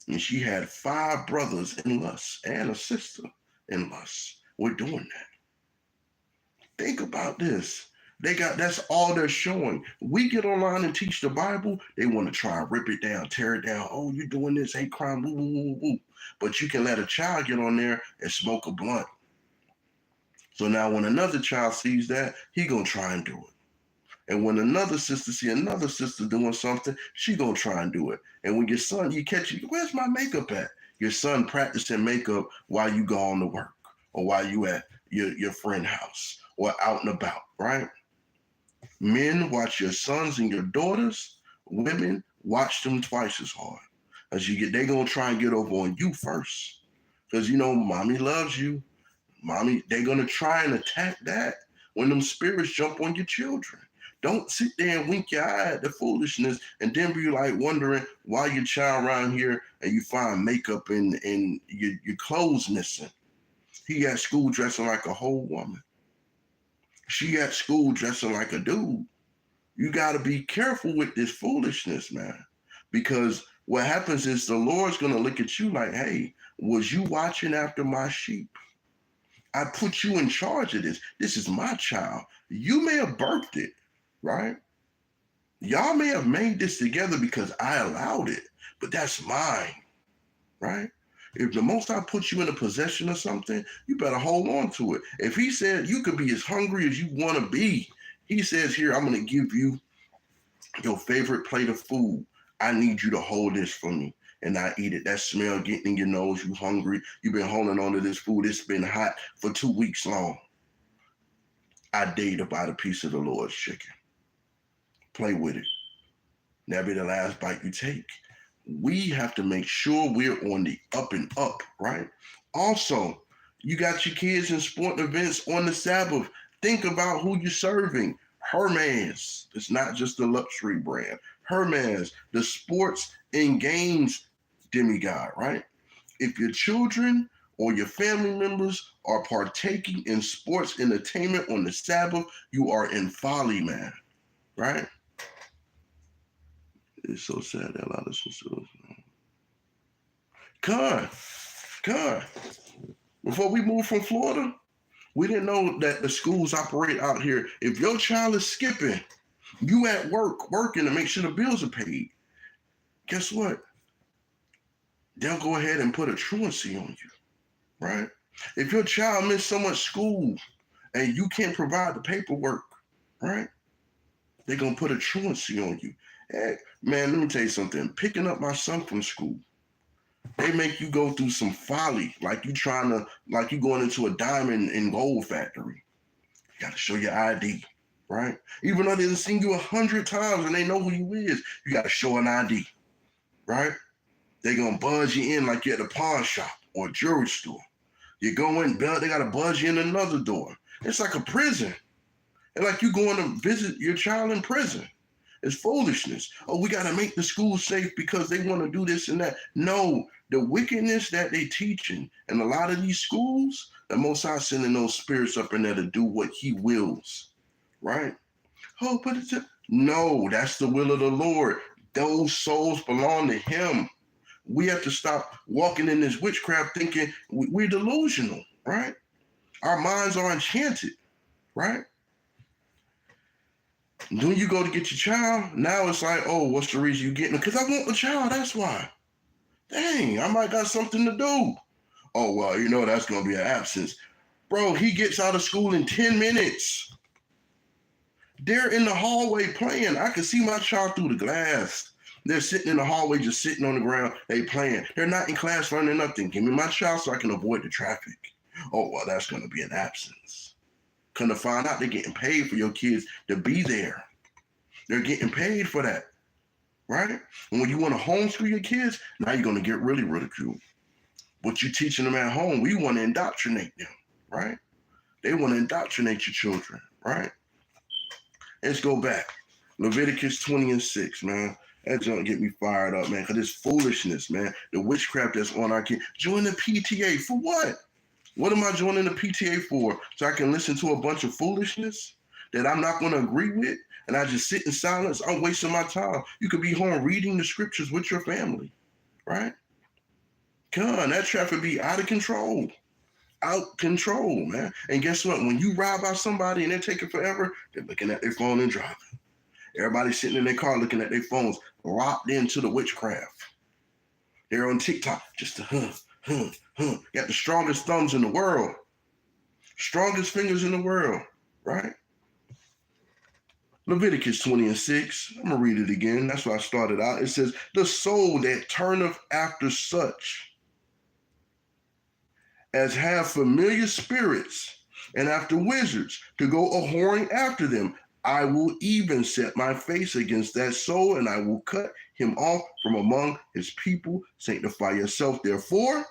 And she had 5 brothers in lust and a sister in lust. We're doing that. Think about this. That's all they're showing. We get online and teach the Bible, they want to try and rip it down, tear it down. Oh, you're doing this, hate crime, woo, woo, woo, woo. But you can let a child get on there and smoke a blunt. So now when another child sees that, he gonna try and do it. And when another sister see another sister doing something, she gonna try and do it. And when your son, you catch you, where's my makeup at? Your son practicing makeup while you go on to work or while you at your friend's house or out and about, right? Men, watch your sons and your daughters. Women, watch them twice as hard. As they gonna try and get over on you first. Because mommy loves you. Mommy, they're gonna try and attack that when them spirits jump on your children. Don't sit there and wink your eye at the foolishness and then be like wondering why your child around here and you find makeup and your clothes missing. He at school dressing like a whole woman. She at school dressing like a dude. You got to be careful with this foolishness, man. Because what happens is the Lord's going to look at you like, hey, was you watching after my sheep? I put you in charge of this. This is my child. You may have birthed it, right? Y'all may have made this together because I allowed it, but that's mine, right? If the Most High puts you in a possession of something, you better hold on to it. If he said you could be as hungry as you want to be, he says here, I'm going to give you your favorite plate of food. I need you to hold this for me. And I eat it. That smell getting in your nose, you hungry. You've been holding on to this food. It's been hot for 2 weeks long. I dare you to bite a piece of the Lord's chicken. Play with it. That'll be the last bite you take. We have to make sure we're on the up and up, right? Also, you got your kids in sport events on the Sabbath. Think about who you're serving. Hermes. It's not just a luxury brand. Hermes, the sports and games demigod, right? If your children or your family members are partaking in sports entertainment on the Sabbath, you are in folly, man, right? It's so sad that a lot of sisters. God. Before we moved from Florida, we didn't know that the schools operate out here. If your child is skipping, you at work, working to make sure the bills are paid, guess what? They'll go ahead and put a truancy on you, right? If your child missed so much school and you can't provide the paperwork, right? They're going to put a truancy on you. Hey, man, let me tell you something. Picking up my son from school, they make you go through some folly, like you going into a diamond and gold factory. You got to show your ID, right? Even though they've seen you 100 times and they know who you is, you got to show an ID, right? They're going to buzz you in like you're at a pawn shop or a jewelry store. You go in, they got to buzz you in another door. It's like a prison. It's like you going to visit your child in prison. It's foolishness. Oh, we got to make the school safe because they want to do this and that. No, the wickedness that they teaching in a lot of these schools, the Most High sending those spirits up in there to do what he wills, right? Oh, but no, that's the will of the Lord. Those souls belong to him. We have to stop walking in this witchcraft thinking we're delusional, right? Our minds are enchanted, right? When you go to get your child, now it's like, oh, what's the reason you getting it? Because I want the child, that's why. Dang, I might got something to do. Oh, well, that's going to be an absence. Bro, he gets out of school in 10 minutes. They're in the hallway playing. I can see my child through the glass. They're sitting in the hallway, just sitting on the ground. They playing. They're not in class learning nothing. Give me my child so I can avoid the traffic. Oh, well, that's going to be an absence. Come to find out they're getting paid for your kids to be there. They're getting paid for that, right? And when you want to homeschool your kids, now you're going to get really ridiculed. What you're teaching them at home, we want to indoctrinate them, right? They want to indoctrinate your children, right? Let's go back. Leviticus 20:6, man. That's going to get me fired up, man, because it's foolishness, man. The witchcraft that's on our kids. Join the PTA for what? What am I joining the PTA for? So I can listen to a bunch of foolishness that I'm not going to agree with, and I just sit in silence? I'm wasting my time. You could be home reading the scriptures with your family, right? God, that traffic be out of control. Out control, man. And guess what? When you ride by somebody and they're taking forever, they're looking at their phone and driving. Everybody's sitting in their car looking at their phones, locked into the witchcraft. They're on TikTok, just got the strongest thumbs in the world. Strongest fingers in the world, right? Leviticus 20:6. I'm going to read it again. That's why I started out. It says, the soul that turneth after such as have familiar spirits and after wizards to go a-whoring after them, I will even set my face against that soul, and I will cut him off from among his people. Sanctify yourself, therefore,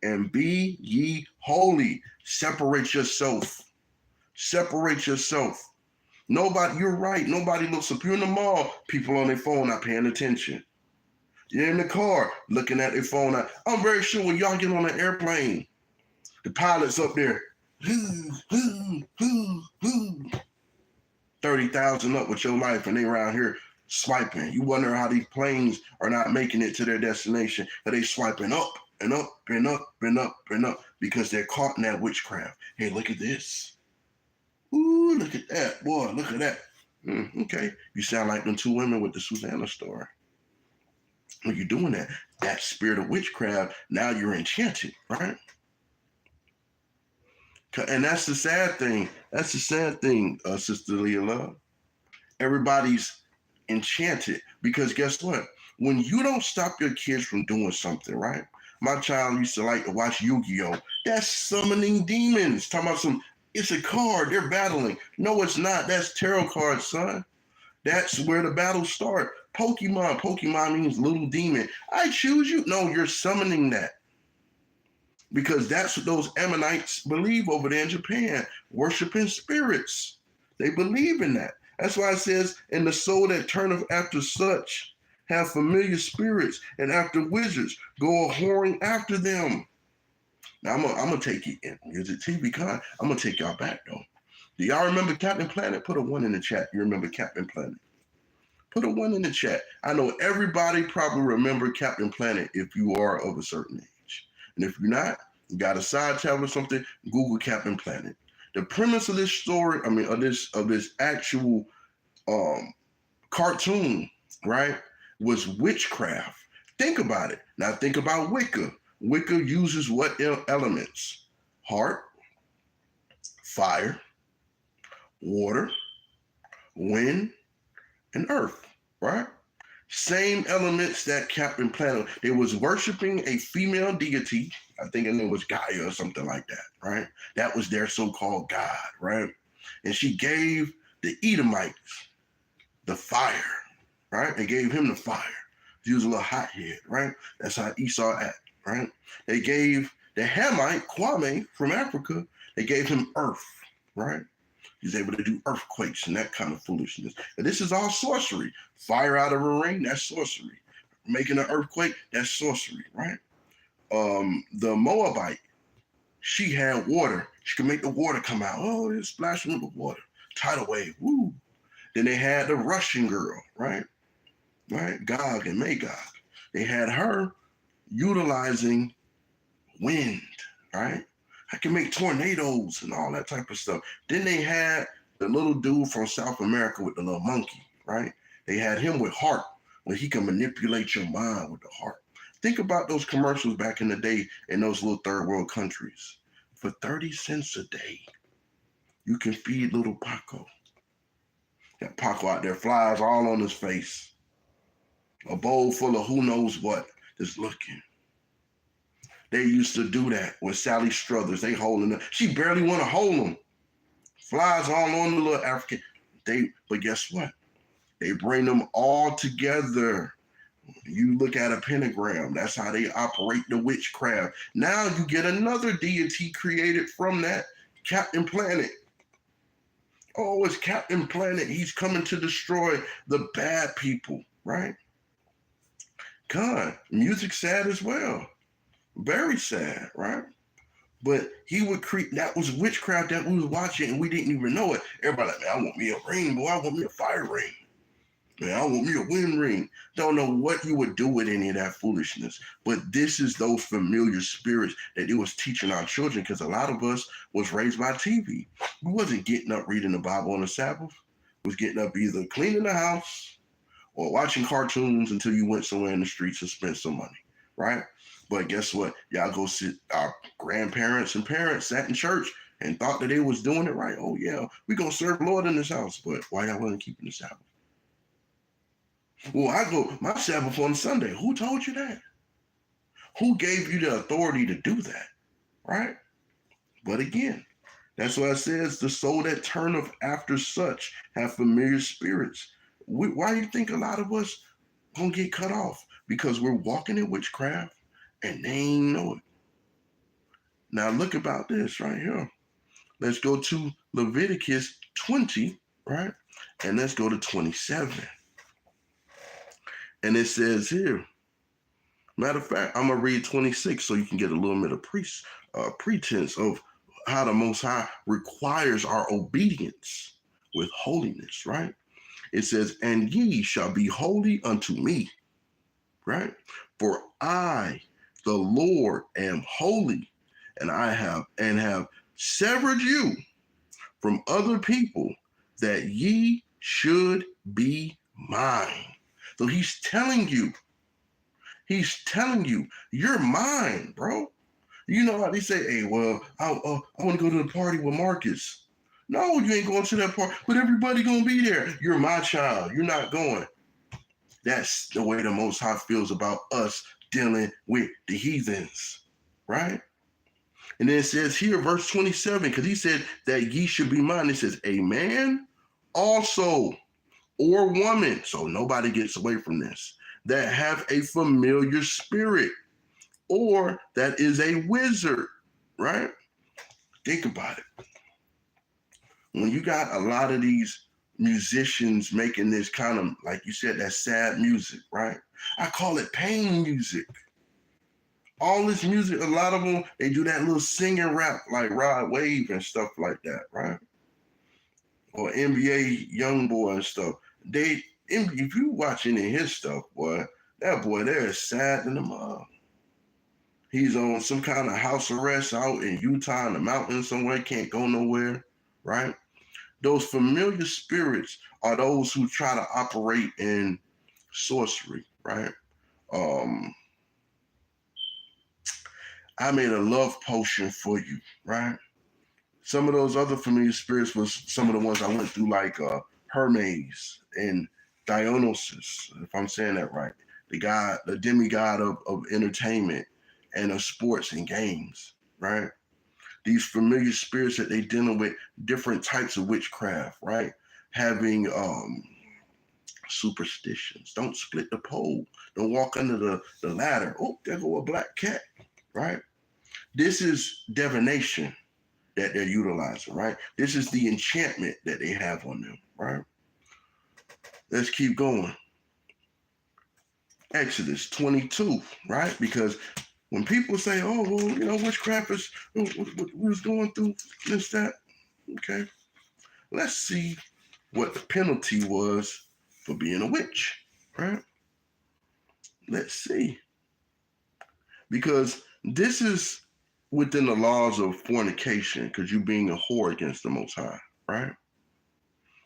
and be ye holy. Separate yourself. Separate yourself. Nobody, you're right. Nobody looks up. You're in the mall, people on their phone not paying attention. You're in the car looking at their phone. I'm very sure when y'all get on an airplane, the pilot's up there, 30,000 up with your life, and they around here swiping. You wonder how these planes are not making it to their destination, but they swiping up and up and up and up and up because they're caught in that witchcraft. Hey, look at this. Ooh, look at that. Boy, look at that. Okay. You sound like them two women with the Susanna story. When you're doing that, that spirit of witchcraft, now you're enchanted, right? And that's the sad thing. That's the sad thing, Sister Leah Love. Everybody's enchanted because guess what? When you don't stop your kids from doing something, right? My child used to like to watch Yu-Gi-Oh! That's summoning demons. Talking about it's a card. They're battling. No, it's not. That's tarot cards, son. That's where the battles start. Pokemon. Pokemon means little demon. I choose you. No, you're summoning that. Because that's what those Ammonites believe over there in Japan, worshiping spirits. They believe in that. That's why it says, and the soul that turneth after such have familiar spirits, and after wizards go a-whoring after them. Now, I'm gonna take you in. Is it TV Con? I'm gonna take y'all back, though. Do y'all remember Captain Planet? Put a 1 in the chat. You remember Captain Planet? Put a 1 in the chat. I know everybody probably remember Captain Planet if you are of a certain age. And if you're not, you got a side tab or something, Google Captain Planet. The premise of this story, of this actual cartoon, right, was witchcraft. Think about it. Now think about Wicca. Wicca uses what elements? Heart, fire, water, wind, and earth, right? Same elements that Captain Planet. They was worshiping a female deity. I think her name was Gaia or something like that, right? That was their so-called god, right? And she gave the Edomites the fire, right? They gave him the fire. He was a little hothead, right? That's how Esau acted, right? They gave the Hamite, Kwame from Africa, they gave him earth, right? He's able to do earthquakes and that kind of foolishness. And this is all sorcery. Fire out of a ring, that's sorcery. Making an earthquake, that's sorcery, right? The Moabite, she had water. She could make the water come out. Oh, they're splashing with the water. Tidal wave, woo. Then they had the Russian girl, right? Right? Gog and Magog. They had her utilizing wind, right? I can make tornadoes and all that type of stuff. Then they had the little dude from South America with the little monkey, right? They had him with heart, where he can manipulate your mind with the heart. Think about those commercials back in the day in those little third world countries. For 30 cents a day, you can feed little Paco. That Paco out there, flies all on his face. A bowl full of who knows what, just looking. They used to do that with Sally Struthers. They holding them. She barely want to hold them. Flies all on the little African. But guess what? They bring them all together. You look at a pentagram. That's how they operate the witchcraft. Now you get another deity created from that, Captain Planet. Oh, it's Captain Planet. He's coming to destroy the bad people, right? God, music's sad as well. Very sad, right? But he would create, that was witchcraft that we was watching and we didn't even know it. Everybody like, man, I want me a rainbow. I want me a fire ring. Man, I want me a wind ring. Don't know what you would do with any of that foolishness. But this is those familiar spirits that it was teaching our children, because a lot of us was raised by TV. We wasn't getting up reading the Bible on the Sabbath. We was getting up either cleaning the house or watching cartoons until you went somewhere in the streets and spent some money, right? But guess what? Y'all go sit, our grandparents and parents sat in church and thought that they was doing it right. Oh yeah, we gonna serve the Lord in this house, but why y'all wasn't keeping the Sabbath? Well, I go my Sabbath on Sunday. Who told you that? Who gave you the authority to do that? Right? But again, that's why it says the soul that turneth after such have familiar spirits. Why do you think a lot of us gonna get cut off? Because we're walking in witchcraft and they ain't know it. Now look about this right here. Let's go to Leviticus 20, right? And let's go to 27. And it says here, matter of fact, I'm going to read 26 so you can get a little bit of pretense of how the Most High requires our obedience with holiness, right? It says, and ye shall be holy unto me, right? For I, the Lord, am holy, and I have severed you from other people that ye should be mine. So he's telling you, you're mine, bro. You know how they say, hey, well, I want to go to the party with Marcus. No, you ain't going to that party, but everybody going to be there. You're my child. You're not going. That's the way the Most High feels about us dealing with the heathens, right? And then it says here, verse 27, because he said that ye should be mine. It says, a man also or woman, so nobody gets away from this, that have a familiar spirit or that is a wizard, right? Think about it. When you got a lot of these musicians making this kind of, like you said, that sad music, right? I call it pain music. All this music, a lot of them, they do that little singing rap like Rod Wave and stuff like that, right? Or NBA Youngboy and stuff. If you watch any of his stuff, boy, that boy there is sad in the mud. He's on some kind of house arrest out in Utah in the mountains somewhere, can't go nowhere, right? Those familiar spirits are those who try to operate in sorcery, right? I made a love potion for you, right? Some of those other familiar spirits was some of the ones I went through, like Hermes and Dionysus, if I'm saying that right. The demigod of entertainment and of sports and games, right? These familiar spirits that they dealing with different types of witchcraft, right? Having superstitions. Don't split the pole. Don't walk under the ladder. Oh, there go a black cat, right? This is divination that they're utilizing, right? This is the enchantment that they have on them, right? Let's keep going. Exodus 22, right? Because when people say, oh, well, witchcraft is, we was going through this, that, okay. Let's see what the penalty was for being a witch, right? Let's see. Because this is within the laws of fornication, because you being a whore against the Most High, right?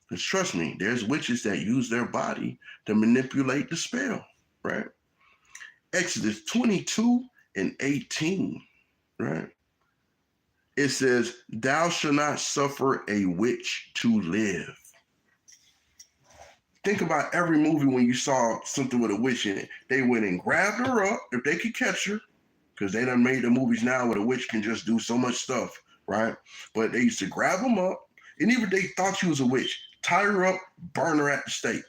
Because trust me, there's witches that use their body to manipulate the spell, right? Exodus 22 and 18, right? It says, thou shalt not suffer a witch to live. Think about every movie when you saw something with a witch in it. They went and grabbed her up if they could catch her, because they done made the movies now where the witch can just do so much stuff, right? But they used to grab them up, and even if they thought she was a witch, tie her up, burn her at the stake.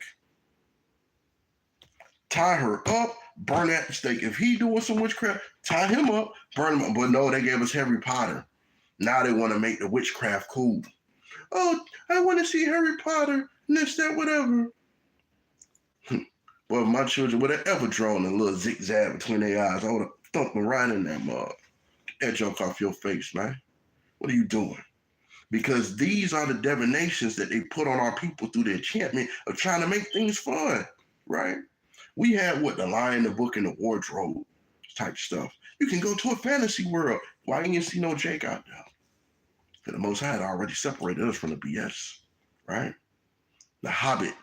Tie her up, burn her at the stake. If he doing some witchcraft, tie him up, burn him up. But no, they gave us Harry Potter. Now they want to make the witchcraft cool. Oh, I want to see Harry Potter, this, that, whatever. Well, if my children would have ever drawn a little zigzag between their eyes, I would have thumped them right in that mug. Get that junk off your face, man. What are you doing? Because these are the divinations that they put on our people through the enchantment of trying to make things fun, right? We had the Lion, the Book, and the Wardrobe type stuff. You can go to a fantasy world. Why didn't you see no Jake out there? Because the Most High had already separated us from the BS, right? The Hobbit,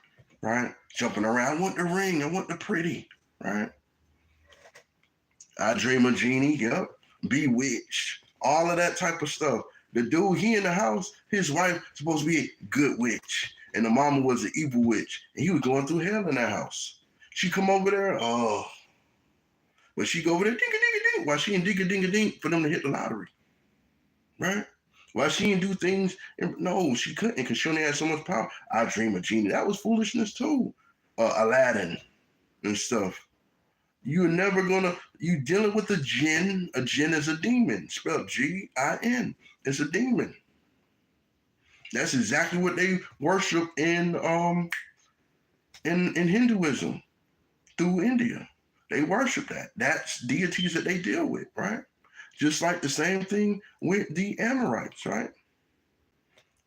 right? Jumping around. I want the ring. I want the pretty, right? I Dream of Genie, yep. Bewitched. All of that type of stuff. The dude, he in the house, his wife supposed to be a good witch, and the mama was an evil witch, and he was going through hell in that house. She come over there, but she go over there, ding a ding, while she ain't ding a ding for them to hit the lottery, right? While she didn't do things, no, she couldn't because she only had so much power. I dream of genie. That was foolishness too. Aladdin and stuff. You're never gonna. You dealing with a jinn. A jinn is a demon, spelled G-I-N. It's a demon. That's exactly what they worship in Hinduism through India. They worship that. That's deities that they deal with, right? Just like the same thing with the Amorites, right?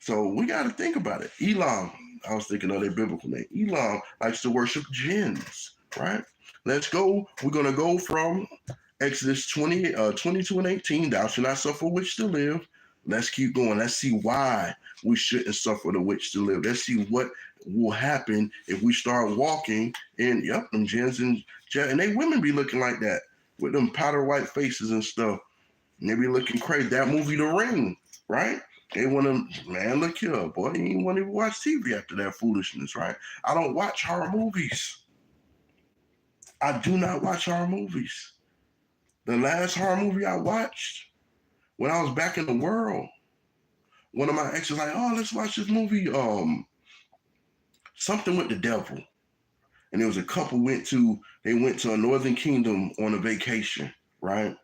So we got to think about it. Elam, I was thinking of their biblical name. Elam likes to worship jinns, right? Let's go. We're going to go from Exodus 22 and 18. Thou shalt not suffer a witch to live. Let's keep going. Let's see why we shouldn't suffer the witch to live. Let's see what will happen if we start walking in, them jinns and they women be looking like that with them powder white faces and stuff. And they be looking crazy. That movie, The Ring, right? They want to, man, look here, boy, you ain't want to watch TV after that foolishness, right? I don't watch horror movies. I do not watch horror movies. The last horror movie I watched, when I was back in the world, one of my exes like, oh, let's watch this movie, something with the devil. And there was a couple went to a northern kingdom on a vacation, right?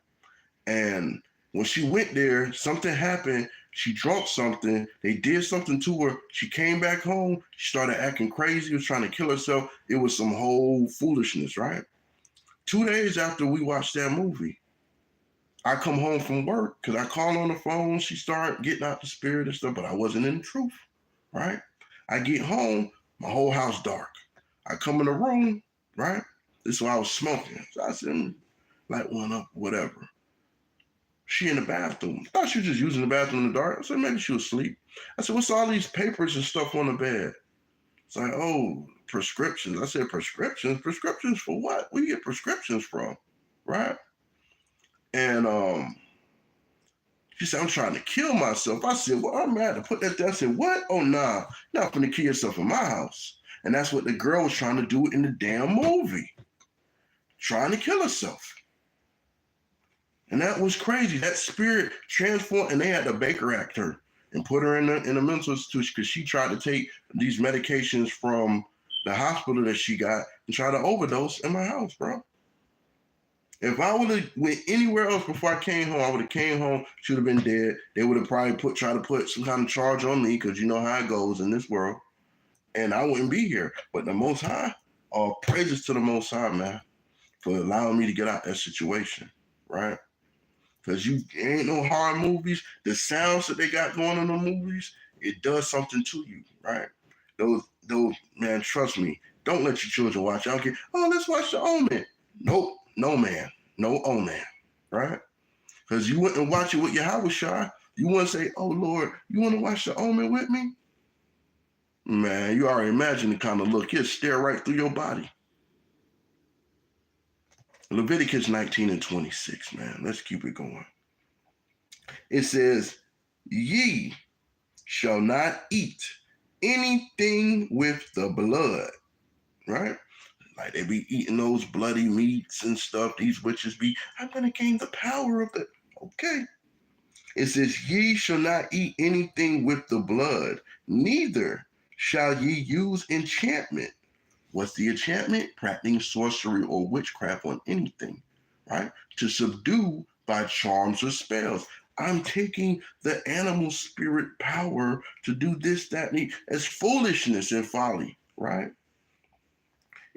And when she went there, something happened. She drunk something. They did something to her. She came back home. She started acting crazy. Was trying to kill herself. It was some whole foolishness, right? 2 days after we watched that movie, I come home from work because I called on the phone. She started getting out the spirit and stuff, but I wasn't in the truth, right? I get home, my whole house dark. I come in the room, right? This is why I was smoking. So I said, light one up, whatever. She in the bathroom. I thought she was just using the bathroom in the dark. I said, maybe she was asleep. I said, what's all these papers and stuff on the bed? It's like, oh, prescriptions. I said, prescriptions? Prescriptions for what? Where do you get prescriptions from? Right? And she said, I'm trying to kill myself. I said, well, I'm mad to put that there. I said, what? Oh, nah, you're not going to kill yourself in my house. And that's what the girl was trying to do in the damn movie. Trying to kill herself. And that was crazy. That spirit transformed, and they had to Baker Act her and put her in a mental institution because she tried to take these medications from the hospital that she got and try to overdose in my house, bro. If I would have went anywhere else before I came home, I would have came home, she would have been dead. They would have probably tried to put some kind of charge on me because you know how it goes in this world. And I wouldn't be here. But the Most High, all praises to the Most High, man, for allowing me to get out that situation, right? Because you ain't no horror movies. The sounds that they got going on in the movies, it does something to you, right? Those, man, trust me. Don't let your children watch. I don't care. Oh, let's watch The Omen. Nope, no man, no Omen, right? Because you wouldn't watch it with your house shot. You wouldn't say, oh Lord, you want to watch The Omen with me? Man, you already imagine the kind of look. He'll stare right through your body. Leviticus 19 and 26, man. Let's keep it going. It says, ye shall not eat anything with the blood, right? Like they be eating those bloody meats and stuff. These witches be, I'm going to gain the power of the, okay. It says, ye shall not eat anything with the blood, neither shall ye use enchantment. What's the enchantment? Practicing sorcery or witchcraft on anything, right? To subdue by charms or spells. I'm taking the animal spirit power to do this, that, and as foolishness and folly, right?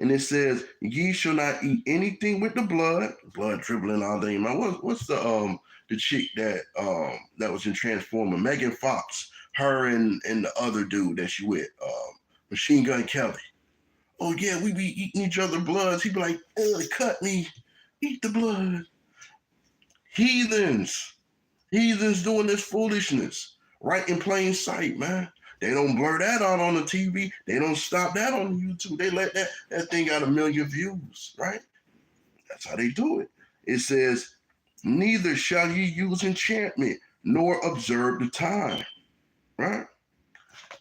And it says, ye shall not eat anything with the blood dribbling all day. What's the chick that was in Transformer, Megan Fox, her and the other dude that she with, Machine Gun Kelly. Oh yeah, we be eating each other bloods. He be like, cut me, eat the blood. Heathens doing this foolishness right in plain sight, man. They don't blur that out on the TV. They don't stop that on YouTube. They let that thing got 1 million views, right? That's how they do it. It says, neither shall ye use enchantment, nor observe the time, right?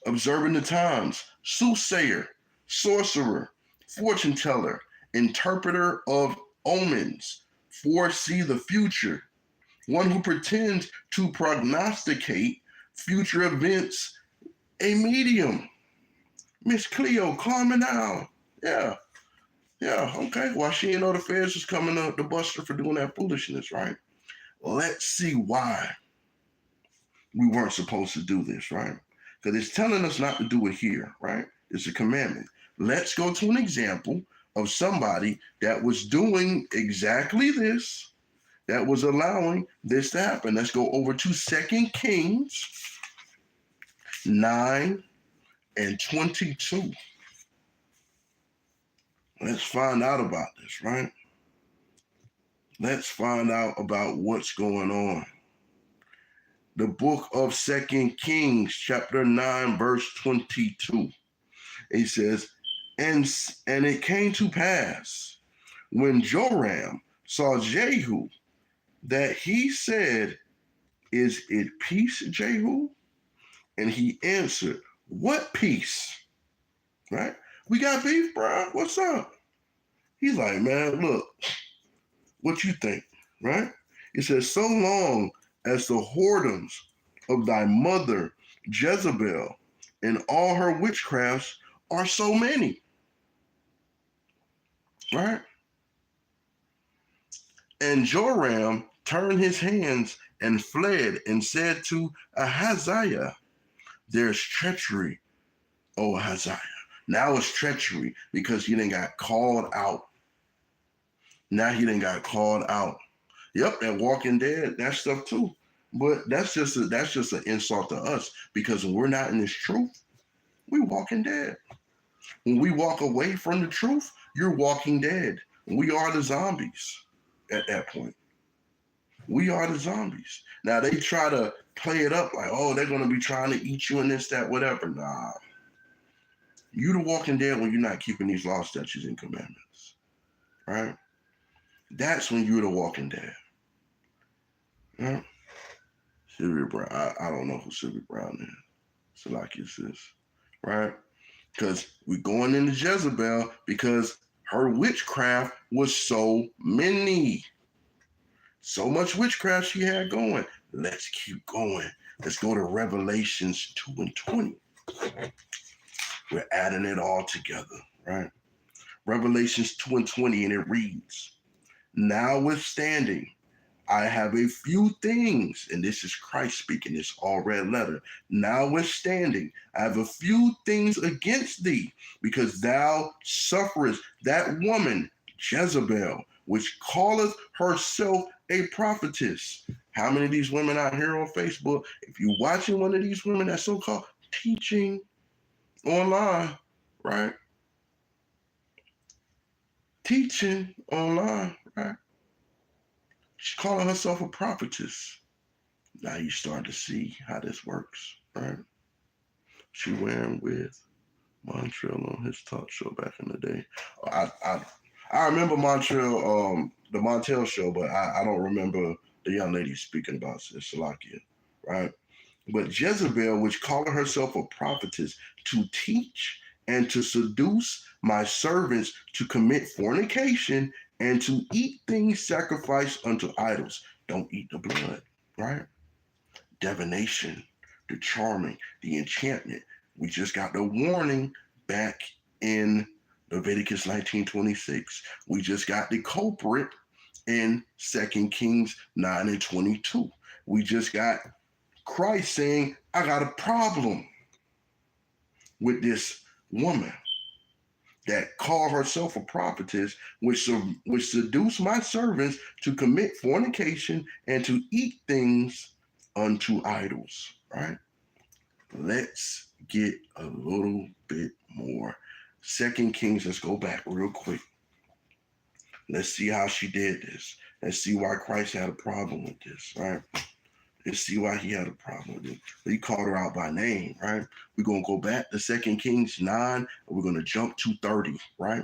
Observing the times, soothsayer, sorcerer, fortune teller, interpreter of omens, foresee the future, one who pretends to prognosticate future events, a medium. Miss Cleo, calm it down. Yeah, yeah, okay. Well, she didn't know the feds was coming to bust her for doing that foolishness, right? Let's see why we weren't supposed to do this, right? Because it's telling us not to do it here, right? It's a commandment. Let's go to an example of somebody that was doing exactly this, that was allowing this to happen. Let's go over to 2 Kings 9 and 22. Let's find out about this, right? Let's find out about what's going on. The book of 2 Kings, chapter 9, verse 22. It says, and it came to pass when Joram saw Jehu that he said, is it peace, Jehu? And he answered, what peace? Right? We got beef, bro. What's up? He's like, man, look, what you think? Right? It says, so long as the whoredoms of thy mother Jezebel and all her witchcrafts are so many. Right? And Joram turned his hands and fled and said to Ahaziah, there's treachery, O Ahaziah. Now it's treachery because he done got called out. Now he done got called out. Yep, that Walking Dead, that stuff too. But that's just an insult to us because when we're not in this truth, we walking dead. When we walk away from the truth, you're walking dead. We are the zombies at that point. We are the zombies. Now they try to play it up like, oh, they're going to be trying to eat you and this, that, whatever. Nah. You the walking dead when you're not keeping these laws, statutes, and commandments. Right? That's when you're the walking dead. Right? Sylvia Brown. I don't know who Sylvia Brown is. Salakia's sis. Right? Because we're going into Jezebel because her witchcraft was so many. So much witchcraft she had going. Let's keep going. Let's go to Revelations 2 and 20. We're adding it all together, right? Revelations 2 and 20, and it reads, notwithstanding, I have a few things, and this is Christ speaking, this all red letter. Notwithstanding, I have a few things against thee, because thou sufferest that woman, Jezebel, which calleth herself a prophetess. How many of these women out here on Facebook, if you're watching one of these women that's so-called teaching online, right? Teaching online, right? She's calling herself a prophetess. Now you start to see how this works, right? She wearing with Montreal on his talk show back in the day. I remember Montreal, the Montel show, but I don't remember the young lady speaking about Salakia, right? But Jezebel, which called herself a prophetess, to teach and to seduce my servants to commit fornication and to eat things sacrificed unto idols. Don't eat the blood, right? Divination, the charming, the enchantment. We just got the warning back in Leviticus 19:26. We just got the culprit in 2 Kings 9 and 22. We just got Christ saying, I got a problem with this woman that called herself a prophetess, which seduced my servants to commit fornication and to eat things unto idols, right? Let's get a little bit more. 2 Kings, let's go back real quick. Let's see how she did this. Let's see why Christ had a problem with this, right? Let's see why he had a problem with it. He called her out by name, right? We're going to go back to 2 Kings 9, and we're going to jump to 30, right?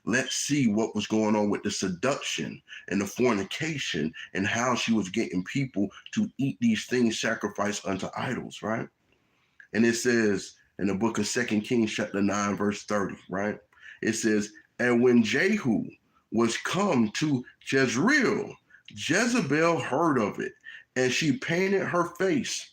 Let's see what was going on with the seduction and the fornication and how she was getting people to eat these things sacrificed unto idols, right? And it says in the book of 2 Kings chapter 9, verse 30, right? It says, and when Jehu was come to Jezreel, Jezebel heard of it, and she painted her face.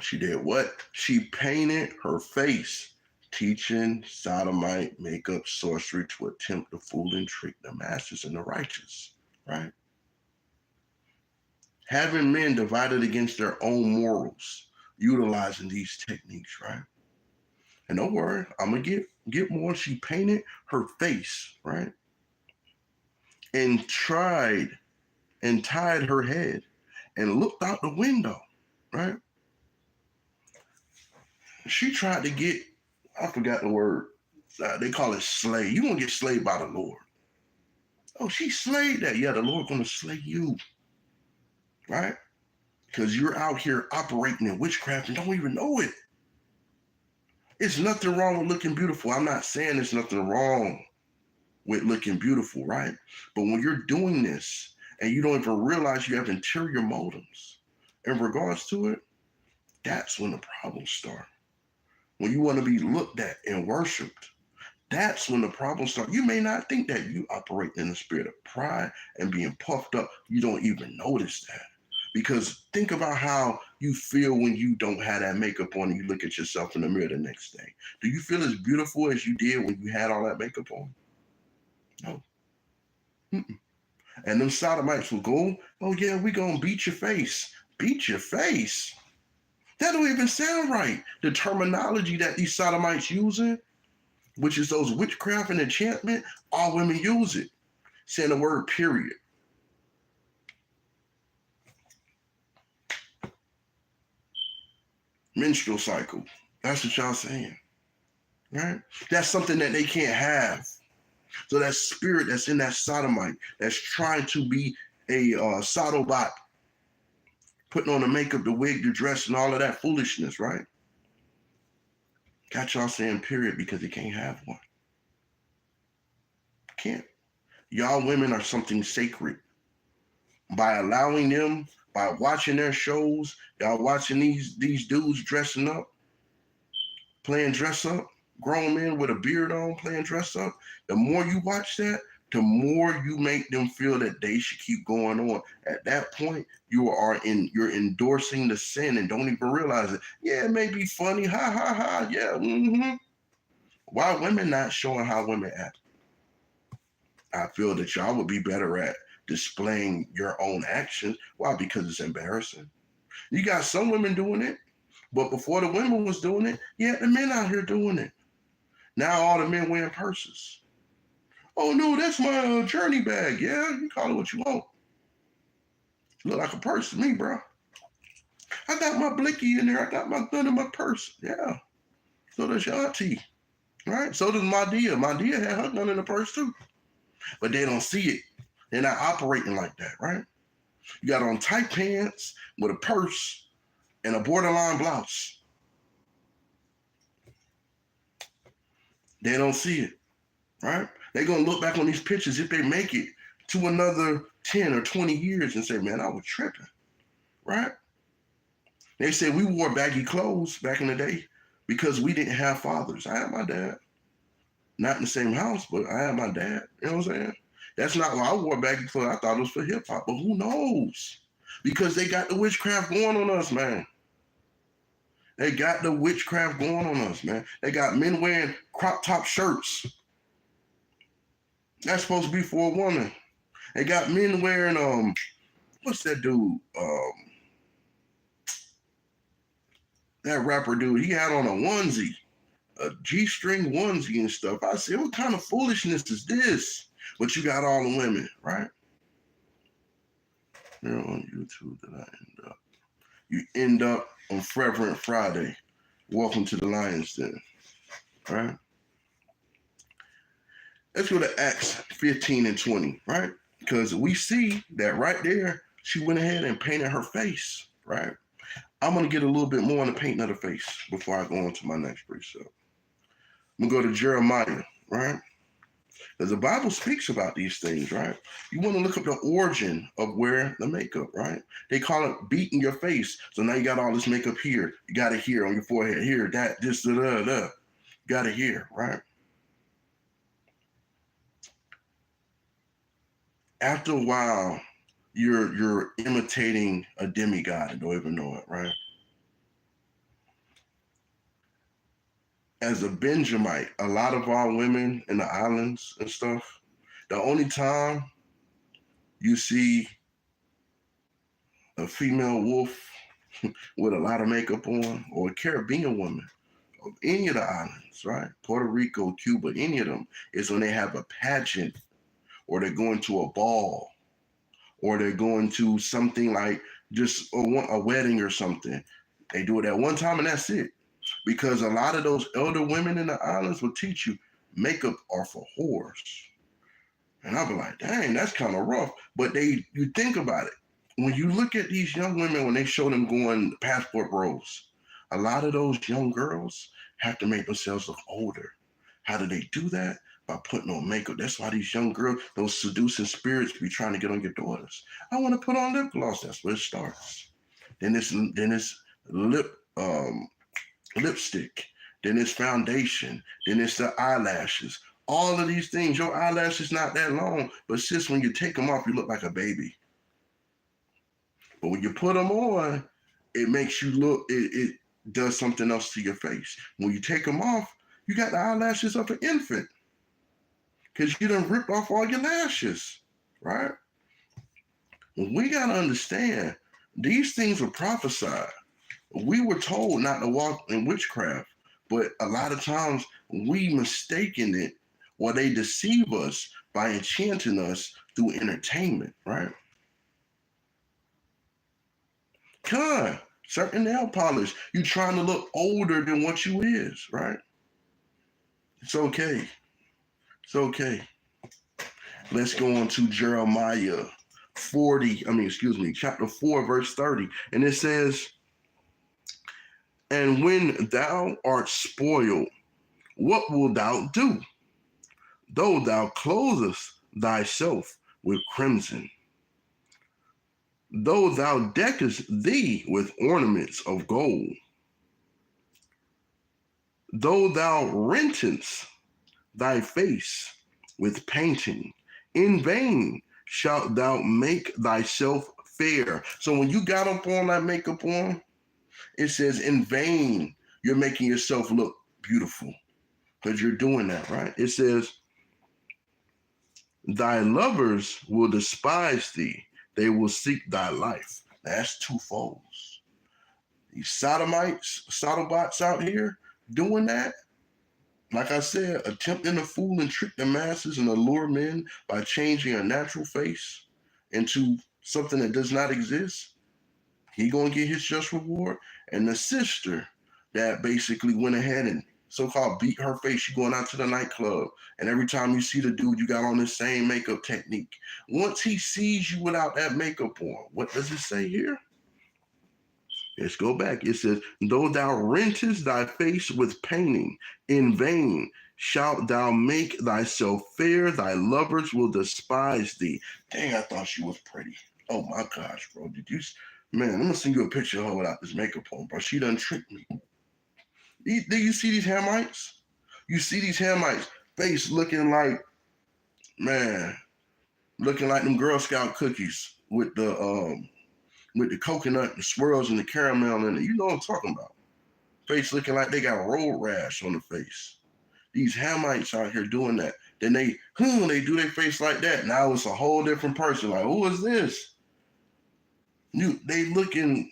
She did what? She painted her face, teaching sodomite, makeup, sorcery to attempt to fool and trick the masters and the righteous, right? Having men divided against their own morals, utilizing these techniques, right? And don't worry, I'm gonna get more. She painted her face, right? And tied her head and looked out the window, right? She tried to get, I forgot the word, they call it slay. You're gonna get slayed by the Lord. Oh, she slayed that. Yeah, the Lord gonna slay you, right? Because you're out here operating in witchcraft and don't even know it. It's nothing wrong with looking beautiful. I'm not saying there's nothing wrong with looking beautiful, right? But when you're doing this and you don't even realize you have interior motives in regards to it, that's when the problems start. When you want to be looked at and worshiped, that's when the problems start. You may not think that you operate in the spirit of pride and being puffed up. You don't even notice that. Because think about how you feel when you don't have that makeup on and you look at yourself in the mirror the next day. Do you feel as beautiful as you did when you had all that makeup on? No. Mm-mm. And them sodomites will go, oh yeah, we gonna beat your face. Beat your face? That don't even sound right. The terminology that these sodomites using, which is those witchcraft and enchantment, all women use it. Saying the word period. Menstrual cycle. That's what y'all saying, right? That's something that they can't have. So that spirit that's in that sodomite, that's trying to be a sodobot, putting on the makeup, the wig, the dress, and all of that foolishness, right? Got y'all saying period because he can't have one. Can't. Y'all women are something sacred. By allowing them, by watching their shows, y'all watching these dudes dressing up, playing dress up, grown men with a beard on playing dress up, the more you watch that, the more you make them feel that they should keep going on. At that point, you're endorsing the sin and don't even realize it. Yeah, it may be funny, ha ha ha, yeah. Mm-hmm. Why women not showing how women act? I feel that y'all would be better at displaying your own actions. Why? Because it's embarrassing. You got some women doing it, but before the women was doing it, you had the men out here doing it. Now all the men wearing purses. Oh no, that's my journey bag. Yeah, you call it what you want. Look like a purse to me, bro. I got my blicky in there. I got my gun in my purse. Yeah. So does your auntie, right? So does Madea. Madea had her gun in the purse too. But they don't see it. They're not operating like that, right? You got on tight pants with a purse and a borderline blouse. They don't see it, right? They're going to look back on these pictures if they make it to another 10 or 20 years and say, man, I was tripping, right? They said we wore baggy clothes back in the day because we didn't have fathers. I had my dad. Not in the same house, but I had my dad. You know what I'm saying? That's not why I wore baggy clothes. I thought it was for hip hop, but who knows? Because they got the witchcraft going on us, man. They got the witchcraft going on us, man. They got men wearing crop top shirts. That's supposed to be for a woman. They got men wearing what's that dude? That rapper dude. He had on a onesie, a G-string onesie and stuff. I said, what kind of foolishness is this? But you got all the women, right? They're on YouTube that I end up. You end up on Fervent Friday. Welcome to the Lion's Den, right? Let's go to Acts 15 and 20, right? Because we see that right there, she went ahead and painted her face, right? I'm going to get a little bit more on the painting of the face before I go on to my next precept. I'm going to go to Jeremiah, right? Because the Bible speaks about these things, right? You want to look up the origin of where the makeup, right? They call it beating your face. So now you got all this makeup here. You got it here on your forehead, here, that, this, da, da, da. You got it here, right? After a while, you're imitating a demigod and don't even know it, right? As a Benjamite, a lot of our women in the islands and stuff, the only time you see a female wolf with a lot of makeup on, or a Caribbean woman of any of the islands, right? Puerto Rico, Cuba, any of them, is when they have a pageant, or they're going to a ball, or they're going to something like just a wedding or something. They do it at one time and that's it. Because a lot of those elder women in the islands will teach you makeup are for whores. And I'll be like, dang, that's kind of rough. But you think about it. When you look at these young women, when they show them going passport bros, a lot of those young girls have to make themselves look older. How do they do that? By putting on makeup. That's why these young girls, those seducing spirits, be trying to get on your daughters. I want to put on lip gloss. That's where it starts. Then it's lipstick. Then it's foundation. Then it's the eyelashes. All of these things. Your eyelashes not that long, but sis, when you take them off, you look like a baby. But when you put them on, it makes you look. It does something else to your face. When you take them off, you got the eyelashes of an infant. Because you done ripped off all your lashes, right? Well, we got to understand, these things were prophesied. We were told not to walk in witchcraft, but a lot of times we mistaken it, or they deceive us by enchanting us through entertainment, right? Certain nail polish, you trying to look older than what you is, right? It's okay. It's okay. Let's go on to Jeremiah chapter 4, verse 30. And it says, and when thou art spoiled, what wilt thou do? Though thou clothest thyself with crimson, though thou deckest thee with ornaments of gold, though thou rentest thy face with painting, in vain shalt thou make thyself fair. So when you got up on that makeup on, it says in vain you're making yourself look beautiful, because you're doing that, right? It says, thy lovers will despise thee. They will seek thy life. That's two foes. These sodobots out here doing that, like I said, attempting to fool and trick the masses and allure men by changing a natural face into something that does not exist. He gonna get his just reward. And the sister that basically went ahead and so-called beat her face, she going out to the nightclub, and every time you see the dude, you got on the same makeup technique. Once he sees you without that makeup on, what does it say here? Let's go back. It says, though thou rentest thy face with painting, in vain shalt thou make thyself fair, thy lovers will despise thee. Dang, I thought she was pretty. Oh my gosh, bro. Man, I'm gonna send you a picture of her without this makeup on, bro. She done tricked me. Do you see these Hamites? You see these Hamites' face looking like them Girl Scout cookies with the coconut and swirls and the caramel in it. You know what I'm talking about. Face looking like they got a road rash on the face. These Hamites out here doing that. Then they do their face like that. Now it's a whole different person. Like, who is this? They looking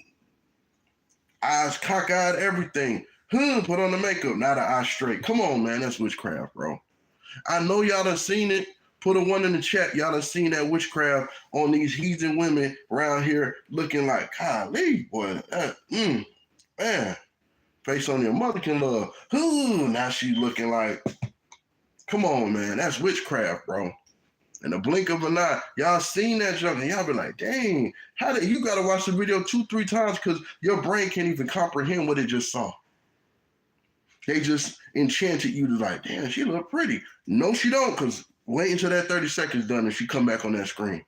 eyes cockeyed, everything. Put on the makeup, now the eye straight. Come on, man, that's witchcraft, bro. I know y'all done seen it. Put a 1 in the chat. Y'all done seen that witchcraft on these heathen women around here looking like, golly, boy, man. Face on your mother can love. Now she looking like, come on, man, that's witchcraft, bro. In the blink of an eye, y'all seen that junk, and y'all be like, dang, you gotta watch the video 2-3 times because your brain can't even comprehend what it just saw. They just enchanted you to like, damn, she look pretty. No, she don't, because wait until that 30 seconds done and she come back on that screen.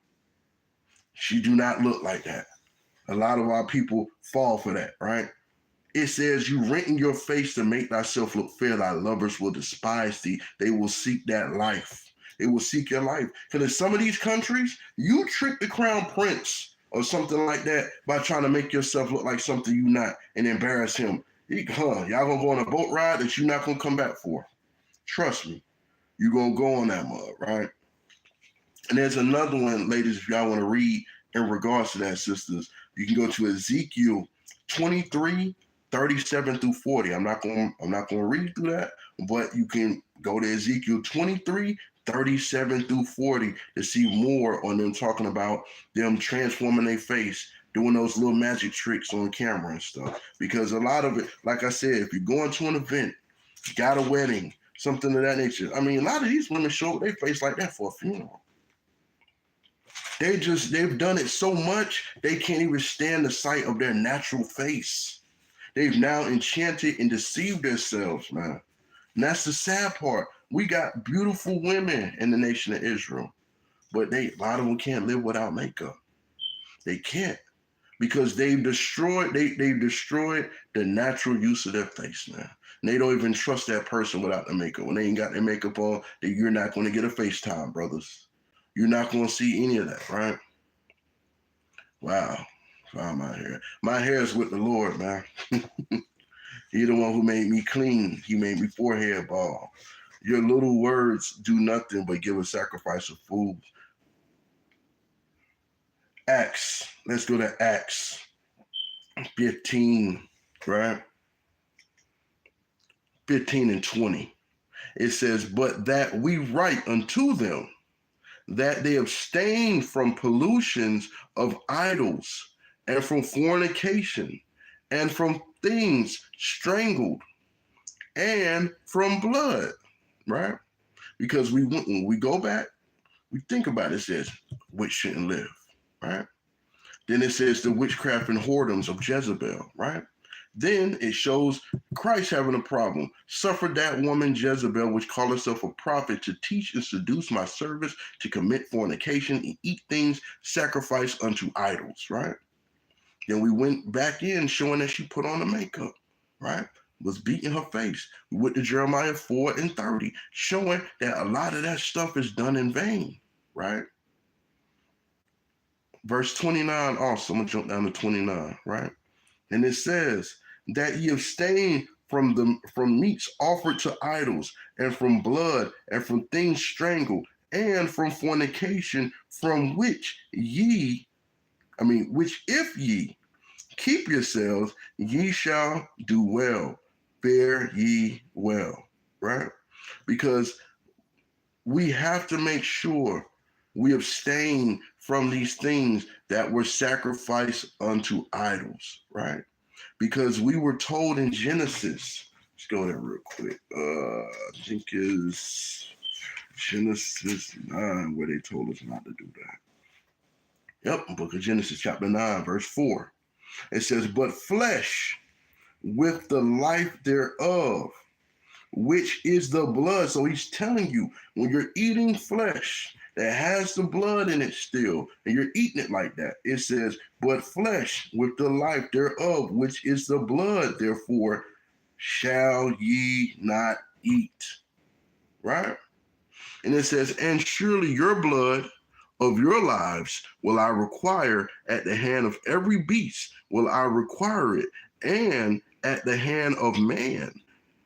She do not look like that. A lot of our people fall for that, right? It says, you rent in your face to make thyself look fair. Thy lovers will despise thee. They will seek that life. They will seek your life. Because in some of these countries, you trick the crown prince or something like that by trying to make yourself look like something you not and embarrass him. Y'all gonna go on a boat ride that you're not gonna come back for. Trust me. You're gonna go on that mud, right? And there's another one, ladies, if y'all want to read in regards to that, sisters. You can go to Ezekiel 23, 37 through 40. I'm not gonna read through that, but you can go to Ezekiel 23, 37 through 40 to see more on them talking about them transforming their face, doing those little magic tricks on camera and stuff. Because a lot of it, like I said, if you're going to an event, got a wedding, something of that nature. I mean, a lot of these women show their face like that for a funeral. They've done it so much, they can't even stand the sight of their natural face. They've now enchanted and deceived themselves, man. And that's the sad part. We got beautiful women in the nation of Israel, but a lot of them can't live without makeup. They can't, because they've destroyed the natural use of their face, man. And they don't even trust that person without the makeup. When they ain't got their makeup on, you're not going to get a FaceTime, brothers. You're not going to see any of that, right? Wow. My hair. My hair is with the Lord, man. He's the one who made me clean. He made me forehead bald. Your little words do nothing but give a sacrifice of fools. Acts. Let's go to Acts 15, right? 15 and 20. It says, but that we write unto them, that they abstain from pollutions of idols, and from fornication, and from things strangled, and from blood, right? Because when we go back, we think about it, it says, witch shouldn't live, right? Then it says the witchcraft and whoredoms of Jezebel, right? Then it shows Christ having a problem. Suffered that woman Jezebel, which called herself a prophet, to teach and seduce my servants to commit fornication and eat things sacrificed unto idols, right? Then we went back in showing that she put on the makeup, right? Was beating her face. We went to Jeremiah 4 and 30, showing that a lot of that stuff is done in vain, right? Verse 29 also, I'm going to jump down to 29, right? And it says that ye abstain from meats offered to idols, and from blood, and from things strangled, and from fornication, from which if ye keep yourselves, ye shall do well, fare ye well, right? Because we have to make sure we abstain from these things that were sacrificed unto idols, right? Because we were told in Genesis, let's go there real quick. I think is Genesis 9 where they told us not to do that. Yep, book of Genesis chapter 9, verse 4. It says, but flesh with the life thereof, which is the blood. So he's telling you, when you're eating flesh that has the blood in it still, and you're eating it like that, it says, but flesh with the life thereof, which is the blood, therefore shall ye not eat, right? And it says, and surely your blood of your lives will I require at the hand of every beast, will I require it, and at the hand of man,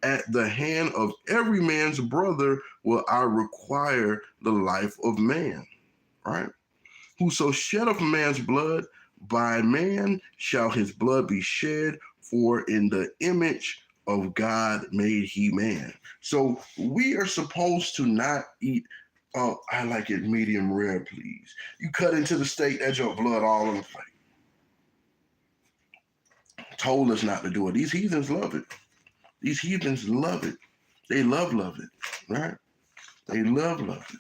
at the hand of every man's brother will I require the life of man, right? Whoso sheddeth man's blood, by man shall his blood be shed, for in the image of God made he man. So we are supposed to not eat, I like it medium rare, please. You cut into the steak, that's your blood all on the plate. Told us not to do it. These heathens love it. These heathens love it. They love it, right? They love it.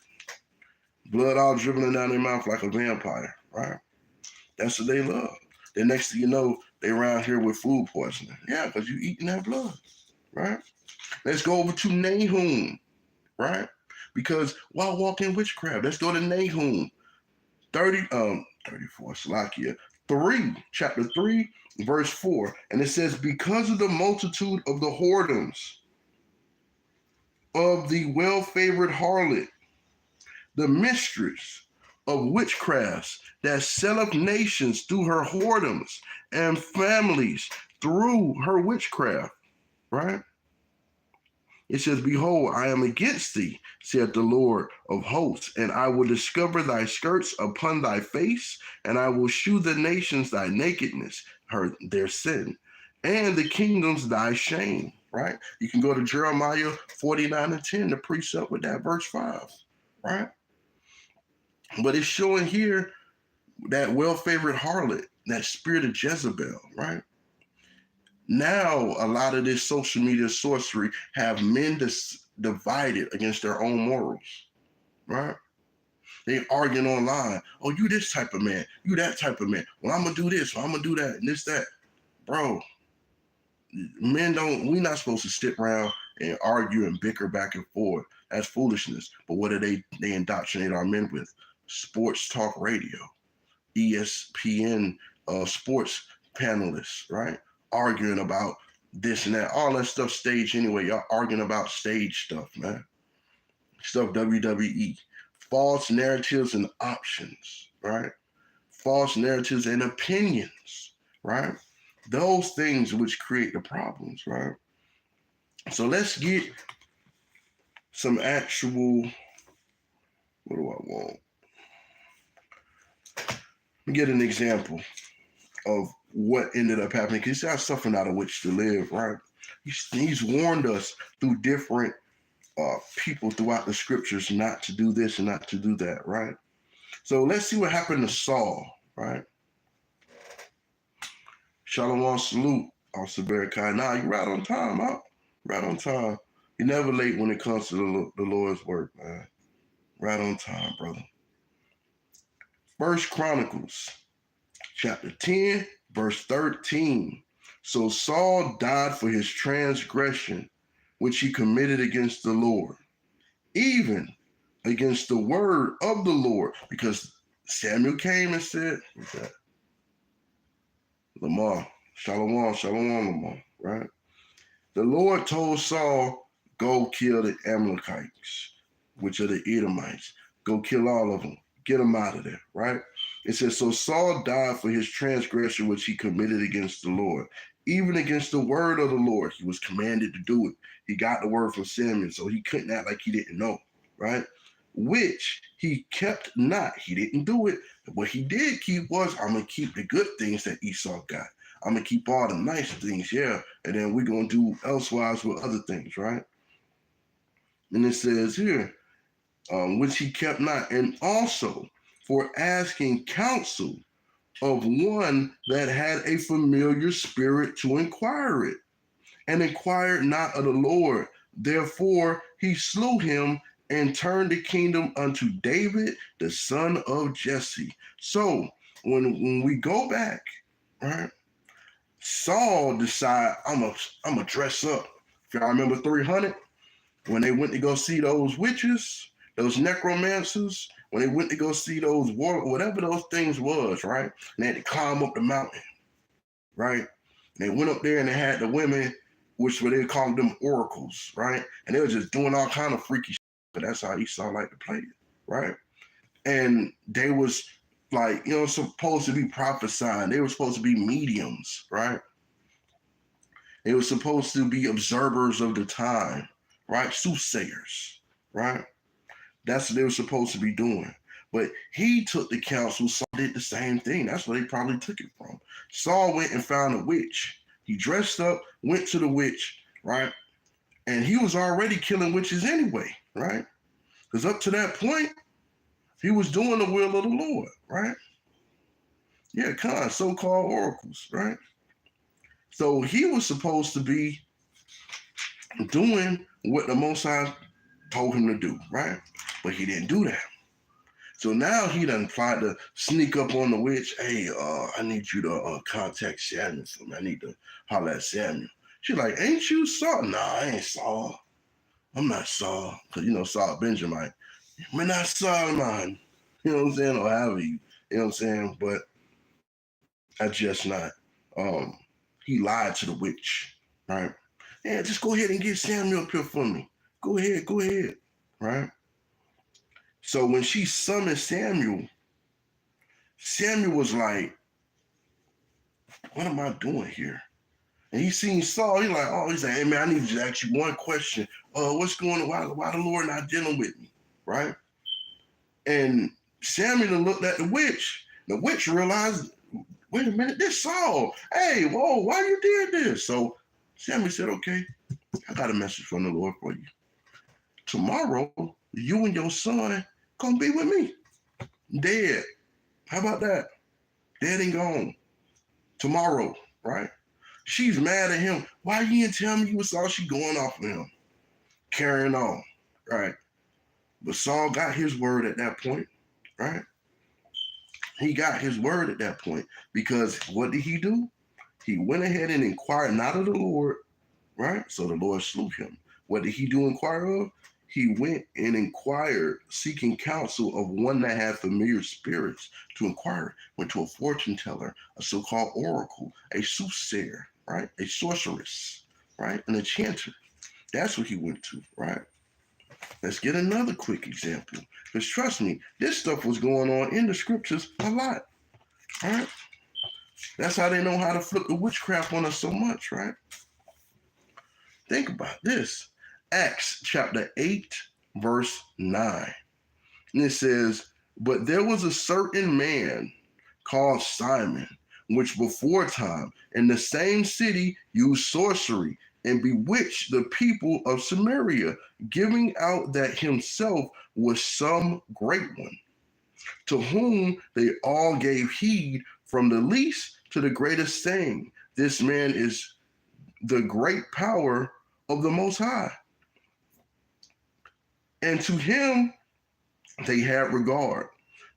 Blood all dribbling down their mouth like a vampire, right? That's what they love. The next thing you know, they around here with food poisoning. Yeah, because you eating that blood. right? Let's go over to Nahum, right? Because while walking witchcraft, let's go to Nahum 34, Salakia, 3, chapter 3, verse 4. And it says, because of the multitude of the whoredoms of the well-favored harlot, the mistress of witchcrafts that selleth nations through her whoredoms and families through her witchcraft, right? It says, behold, I am against thee, saith the Lord of hosts, and I will discover thy skirts upon thy face, and I will shew the nations thy nakedness, their sin, and the kingdoms thy shame, right? You can go to Jeremiah 49:10 to precept with that verse 5, right? But it's showing here that well-favored harlot, that spirit of Jezebel, right? Now, a lot of this social media sorcery have men divided against their own morals, right? They arguing online. Oh, you this type of man. You that type of man. Well, I'm going to do this. Well, I'm going to do that and this, that. Bro, we not supposed to sit around and argue and bicker back and forth. That's foolishness. But what do they indoctrinate our men with? Sports talk radio, ESPN sports panelists, right? Arguing about this and that, all that stuff staged anyway. Y'all arguing about stage stuff, man. Stuff WWE. False narratives and options, right? False narratives and opinions, right? Those things which create the problems, right? So let's get some actual, what do I want? Let me get an example of what ended up happening, because he's got something out of which to live, right? He's warned us through different people throughout the scriptures not to do this and not to do that, right? So let's see what happened to Saul, right? Shalom, salute, Al-Sabarikai. Nah, you're right on time, huh? Right on time. You're never late when it comes to the Lord's work, man. Right on time, brother. 1 Chronicles, chapter 10, verse 13. So Saul died for his transgression, which he committed against the Lord, even against the word of the Lord, because Samuel came and said, what's that? Lamar, Shalom, Lamar, right? The Lord told Saul, go kill the Amalekites, which are the Edomites. Go kill all of them. Get them out of there, right? It says, so Saul died for his transgression, which he committed against the Lord, even against the word of the Lord. He was commanded to do it. He got the word from Samuel, so he couldn't act like he didn't know, right? Which he kept not. He didn't do it. What he did keep was, I'm going to keep the good things that Esau got. I'm going to keep all the nice things, yeah. And then we're going to do elsewise with other things, right? And it says here, which he kept not. And also for asking counsel of one that had a familiar spirit to inquire it, and inquired not of the Lord. Therefore he slew him and turned the kingdom unto David, the son of Jesse. So when we go back, right, Saul decided, I'm a dress up. If y'all remember 300, when they went to go see those witches, those necromancers, when they went to go see those whatever those things was, right? And they had to climb up the mountain, right? And they went up there and they had the women, which they called them oracles, right? And they were just doing all kind of freaky shit, but that's how Esau liked to play it, right? And they was like, supposed to be prophesying. They were supposed to be mediums, right? They were supposed to be observers of the time, right? Soothsayers, right? That's what they were supposed to be doing. But he took the counsel. Saul did the same thing. That's where they probably took it from. Saul went and found a witch. He dressed up, went to the witch, right? And he was already killing witches anyway, right? Because up to that point, he was doing the will of the Lord, right? Yeah, kind of so-called oracles, right? So he was supposed to be doing what the Most High told him to do, right? But he didn't do that. So now he done tried to sneak up on the witch. Hey, I need you to contact Samuel for me. I need to holler at Samuel. She's like, ain't you Saul? Nah, I ain't Saul. I'm not Saul. Because, you know, Saul Benjamin. I'm not Saul, man. You know what I'm saying? Or however you know what I'm saying? But I just not. He lied to the witch, right? Yeah, just go ahead and get Samuel up here for me. Go ahead, right? So when she summoned Samuel, Samuel was like, what am I doing here? And he seen Saul, he's like, hey man, I need to ask you one question. What's going on? Why the Lord not dealing with me? Right? And Samuel looked at the witch. The witch realized, wait a minute, this Saul. Hey, whoa, why you did this? So Samuel said, okay, I got a message from the Lord for you. Tomorrow, you and your son gonna be with me. Dead. How about that? Dead and gone. Tomorrow, right? She's mad at him. Why you didn't tell me you saw she going off of him? Carrying on, right? But Saul got his word at that point, right? He got his word at that point because what did he do? He went ahead and inquired not of the Lord, right? So the Lord slew him. What did he do inquire of? He went and inquired, seeking counsel of one that had familiar spirits to inquire. Went to a fortune teller, a so-called oracle, a soothsayer, right? A sorceress, right? An enchanter. That's what he went to, right? Let's get another quick example. Because trust me, this stuff was going on in the scriptures a lot, right? That's how they know how to flip the witchcraft on us so much, right? Think about this. Acts chapter 8, verse 9. And it says, but there was a certain man called Simon, which before time in the same city used sorcery and bewitched the people of Samaria, giving out that himself was some great one, to whom they all gave heed from the least to the greatest, saying, this man is the great power of the Most High. And to him they had regard,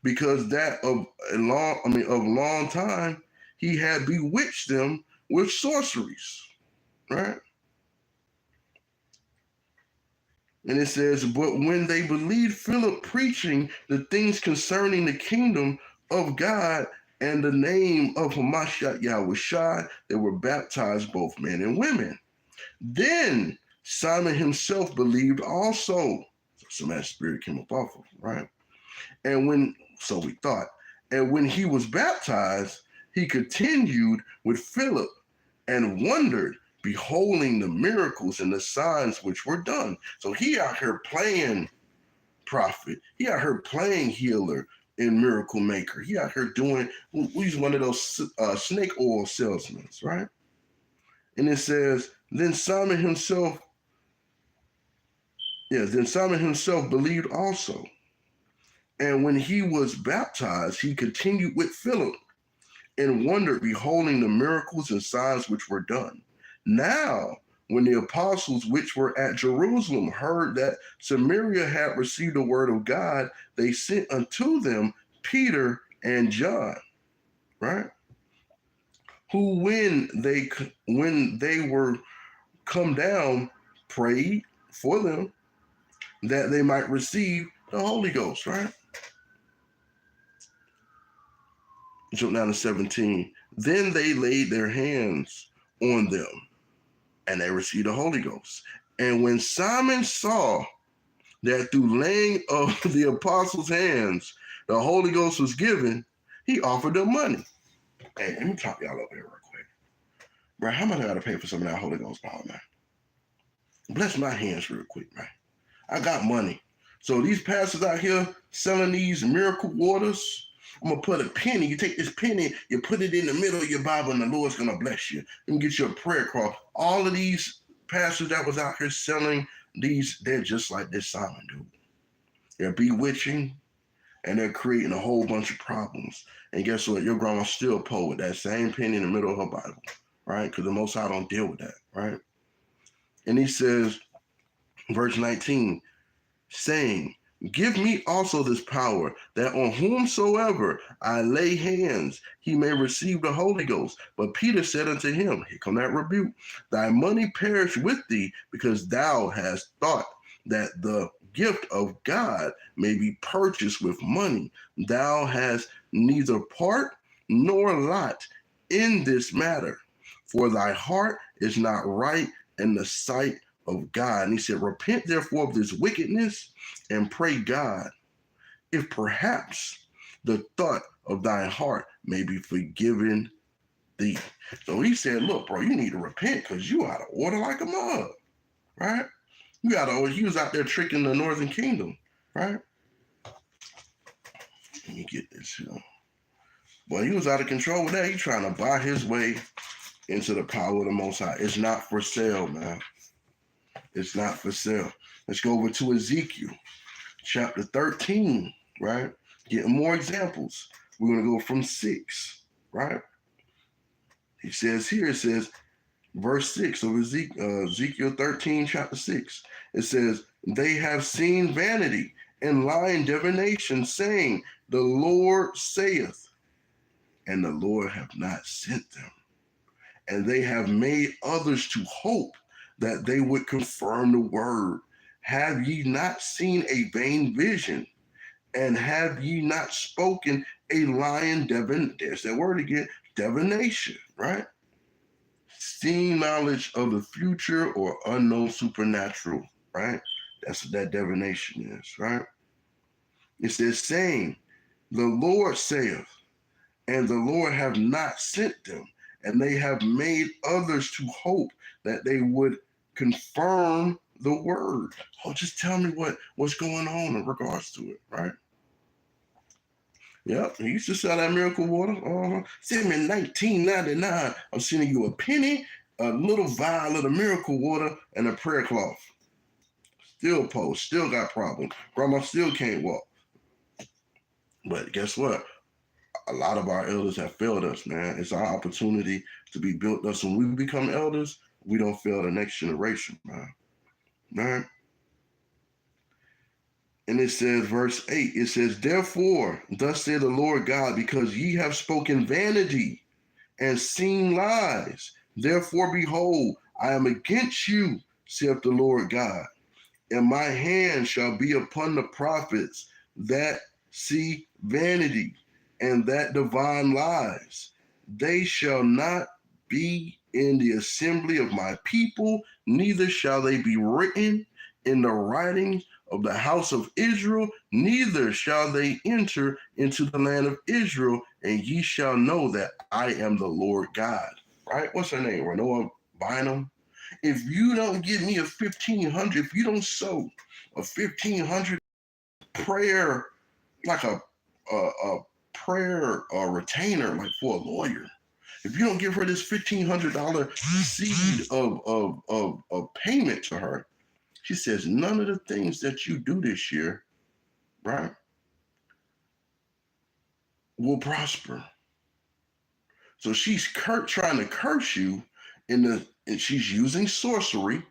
because that of long time he had bewitched them with sorceries, right? And it says, but when they believed Philip preaching the things concerning the kingdom of God and the name of Hamashiach Yahushua, they were baptized, both men and women. Then Simon himself believed also. So some of that spirit came up off of him, right? So we thought. And when he was baptized, he continued with Philip and wondered, beholding the miracles and the signs which were done. So he out here playing prophet. He out here playing healer and miracle maker. He out here doing, he's one of those snake oil salesmen, right? And it says, then Simon himself believed also. And when he was baptized, he continued with Philip and wondered, beholding the miracles and signs which were done. Now, when the apostles which were at Jerusalem heard that Samaria had received the word of God, they sent unto them Peter and John, right? Who, when they were come down, prayed for them that they might receive the Holy Ghost, right? Jump down to 17. Then they laid their hands on them and they received the Holy Ghost. And when Simon saw that through laying of the apostles' hands, the Holy Ghost was given, he offered them money. Hey, let me talk y'all over here real quick. Bro, how much I gotta pay for some of that Holy Ghost power, man? Bless my hands real quick, man. I got money. So these pastors out here selling these miracle waters, I'm going to put a penny. You take this penny, you put it in the middle of your Bible, and the Lord's going to bless you. And get you a prayer cross. All of these pastors that was out here selling these, they're just like this Simon dude. They're bewitching, and they're creating a whole bunch of problems. And guess what? Your grandma's still poor with that same penny in the middle of her Bible, right? Because the Most High don't deal with that, right? And he says, verse 19, saying, Give me also this power, that on whomsoever I lay hands, he may receive the Holy Ghost. But Peter said unto him, here come that rebuke, thy money perish with thee, because thou hast thought that the gift of God may be purchased with money. Thou hast neither part nor lot in this matter, for thy heart is not right in the sight of God. And he said, repent therefore of this wickedness, and pray God, if perhaps the thought of thy heart may be forgiven thee. So he said, look, bro, you need to repent because you out of order like a mug, right? He was out there tricking the northern kingdom, right? Let me get this here. Well, he was out of control with that. He trying to buy his way into the power of the Most High. It's not for sale, man. It's not for sale. Let's go over to Ezekiel chapter 13, right? Getting more examples. We're going to go from 6, right? He says here, it says, verse 6 of Ezekiel 13, chapter 6. It says, they have seen vanity and lying divination, saying, the Lord saith, and the Lord have not sent them. And they have made others to hope that they would confirm the word. Have ye not seen a vain vision? And have ye not spoken a lying there's that word again, divination, right? Seeing knowledge of the future or unknown supernatural, right? That's what that divination is, right? It says, saying, the Lord saith, and the Lord have not sent them, and they have made others to hope that they would confirm the word. Oh, just tell me what's going on in regards to it, right? Yep, he used to sell that miracle water. Send me $19.99. I'm sending you a penny, a little vial of the miracle water, and a prayer cloth. Still post, still got problems. Grandma still can't walk. But guess what? A lot of our elders have failed us, man. It's our opportunity to be built up. So when we become elders, we don't fail the next generation, man. Right? And it says, verse 8, it says, therefore, thus saith the Lord God, because ye have spoken vanity and seen lies, therefore, behold, I am against you, saith the Lord God, and my hand shall be upon the prophets that see vanity and that divine lies. They shall not be in the assembly of my people, neither shall they be written in the writings of the house of Israel, neither shall they enter into the land of Israel, and ye shall know that I am the Lord God. Right? What's her name? Renoa Bynum. If you don't give me a 1,500, if you don't sow a 1,500 prayer, like a prayer retainer, like for a lawyer, if you don't give her this $1,500 seed of payment to her, she says none of the things that you do this year, right, will prosper. So she's trying to curse you and she's using sorcery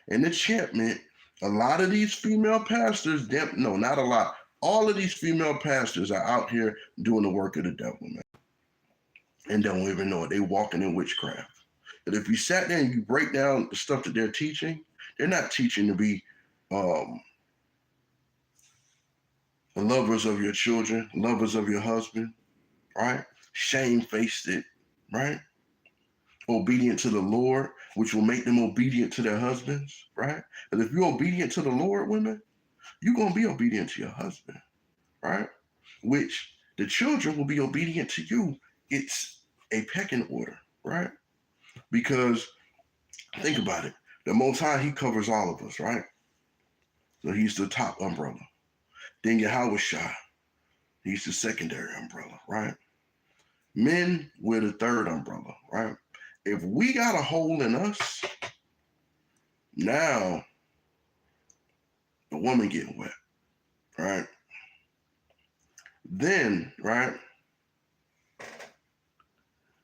and enchantment. A lot of these female pastors, no, not a lot. All of these female pastors are out here doing the work of the devil, man, and don't even know it. They walking in witchcraft. But if you sat there and you break down the stuff that they're teaching, they're not teaching to be lovers of your children, lovers of your husband, right? Shamefaced it, right? Obedient to the Lord, which will make them obedient to their husbands, right? And if you're obedient to the Lord, women, you're going to be obedient to your husband, right? Which the children will be obedient to you. It's a pecking order, right? Because think about it. The Most High, he covers all of us, right? So he's the top umbrella. Then Yahweh Shai, he's the secondary umbrella, right? Men, we're the third umbrella, right? If we got a hole in us, now the woman getting wet, right? Then, right?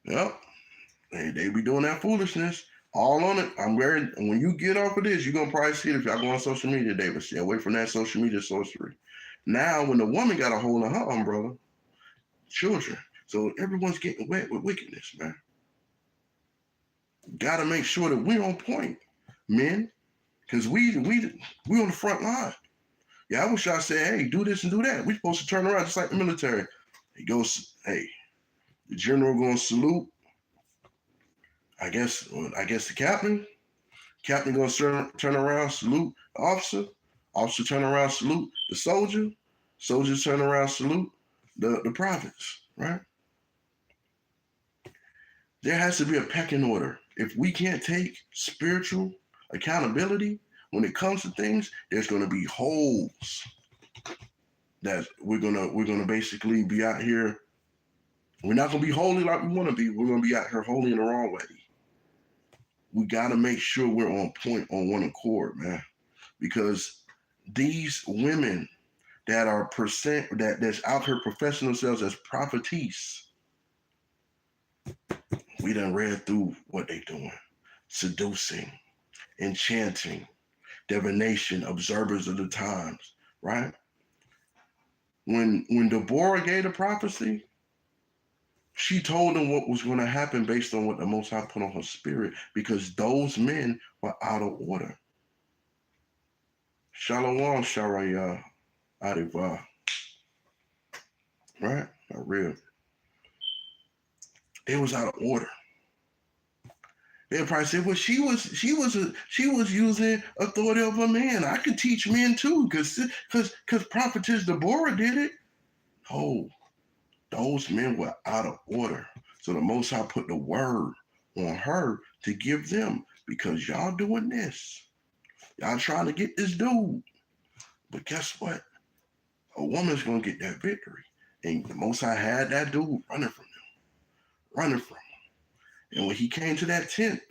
Yep, they be doing that foolishness. All on it. And when you get off of this, you're gonna probably see it if y'all go on social media today, but stay away from that social media sorcery. Now, when the woman got a hold of her umbrella, children. So everyone's getting wet with wickedness, man. Gotta make sure that we're on point, men, because we on the front line. Yeah, I wish I said, hey, do this and do that. We're supposed to turn around just like the military. He goes, hey, the general gonna salute. I guess the captain. Captain gonna turn around, salute the officer. Officer turn around, salute the soldier. Soldiers turn around, salute the privates, right? There has to be a pecking order. If we can't take spiritual accountability when it comes to things, there's gonna be holes that we're gonna basically be out here. We're not gonna be holy like we want to be. We're gonna be out here holy in the wrong way. We gotta make sure we're on point, on one accord, man, because these women that are that's out here professing themselves as prophetess, we done read through what they doing: seducing, enchanting, divination, observers of the times, right? When Deborah gave the prophecy, she told them what was going to happen based on what the Most High put on her spirit, because those men were out of order. Shalom, Sharaya, Adiva. Right? Not real. It was out of order. They probably said, well, she was using authority of a man. I could teach men too, because prophetess Deborah did it. No, those men were out of order. So the Most High put the word on her to give them, because y'all doing this. Y'all trying to get this dude. But guess what? A woman's going to get that victory. And the Most High had that dude running from him. And when he came to that tent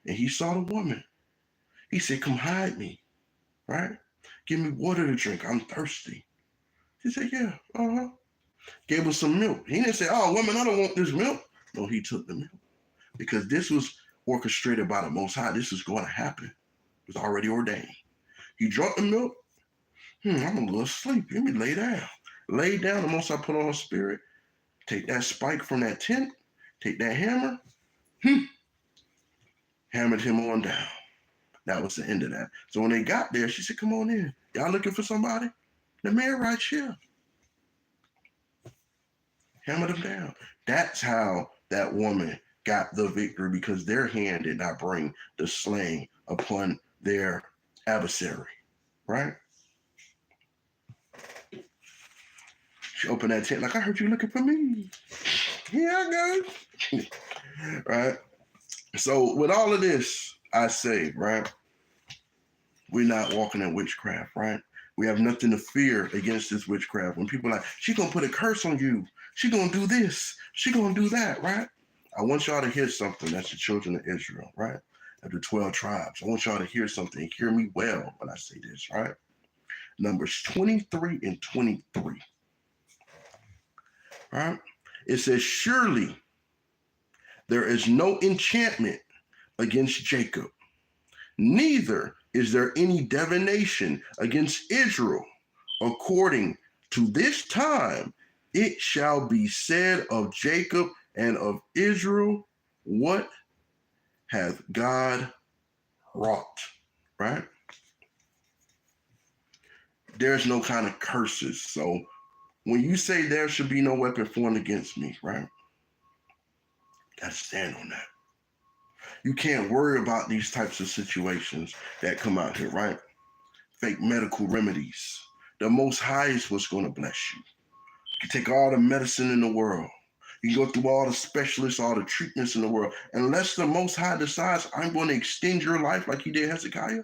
and he saw the woman, he said, come hide me, right? Give me water to drink. I'm thirsty. She said, yeah, Gave her some milk. He didn't say, oh, woman, I don't want this milk. No, he took the milk, because this was orchestrated by the Most High. This is going to happen. It was already ordained. He drank the milk. I'm a little sleepy. Let me lay down. Lay down. The Most High put on her spirit. Take that spike from that tent. Take that hammer. Hammered him on down. That was the end of that. So when they got there, she said, come on in. Y'all looking for somebody? The man right here. Hammered him down. That's how that woman got the victory, because their hand did not bring the slaying upon their adversary, right? She opened that tent like, I heard you looking for me. Here I go. Right? So with all of this, I say, right, we're not walking in witchcraft, right? We have nothing to fear against this witchcraft. When people are like, she's going to put a curse on you. She's going to do this. She's going to do that, right? I want y'all to hear something. That's the children of Israel, right? Of the 12 tribes. I want y'all to hear something. Hear me well when I say this, right? Numbers 23 and 23. Right? It says, surely there is no enchantment against Jacob, neither is there any divination against Israel. According to this time, it shall be said of Jacob and of Israel, what hath God wrought, right? There's no kind of curses. So when you say there should be no weapon formed against me, right? Gotta stand on that. You can't worry about these types of situations that come out here, right? Fake medical remedies. The Most High is what's going to bless you. You can take all the medicine in the world. You can go through all the specialists, all the treatments in the world. Unless the Most High decides, I'm going to extend your life like he did Hezekiah,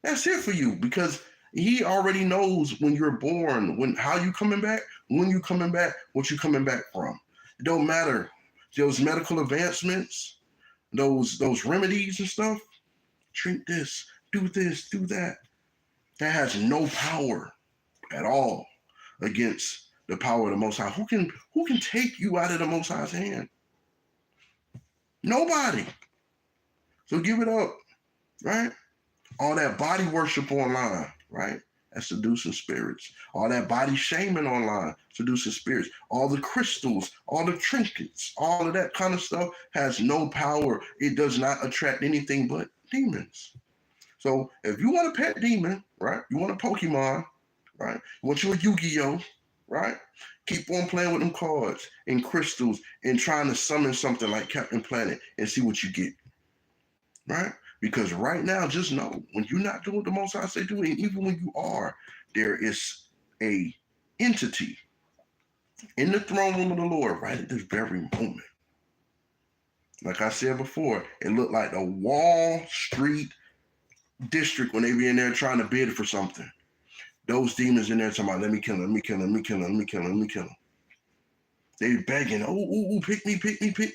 that's it for you, because he already knows when you're born, how you coming back, when you coming back, what you coming back from. It don't matter. Those medical advancements, those remedies and stuff, drink this, do that. That has no power at all against the power of the Most High. Who can take you out of the Most High's hand? Nobody. So give it up, right? All that body worship online, right? That's seducing spirits. All that body shaming online, seducing spirits. All the crystals, all the trinkets, all of that kind of stuff has no power. It does not attract anything but demons. So if you want a pet demon, right? You want a Pokemon, right? You want you a Yu-Gi-Oh, right? Keep on playing with them cards and crystals and trying to summon something like Captain Planet and see what you get, right? Because right now, just know when you're not doing what the Most High say do, and even when you are, there is a entity in the throne room of the Lord right at this very moment. Like I said before, it looked like the Wall Street district when they be in there trying to bid for something. Those demons in there talking about, let me kill him, let me kill him, let me kill him, let me kill him, let me kill him. They begging, oh, pick me,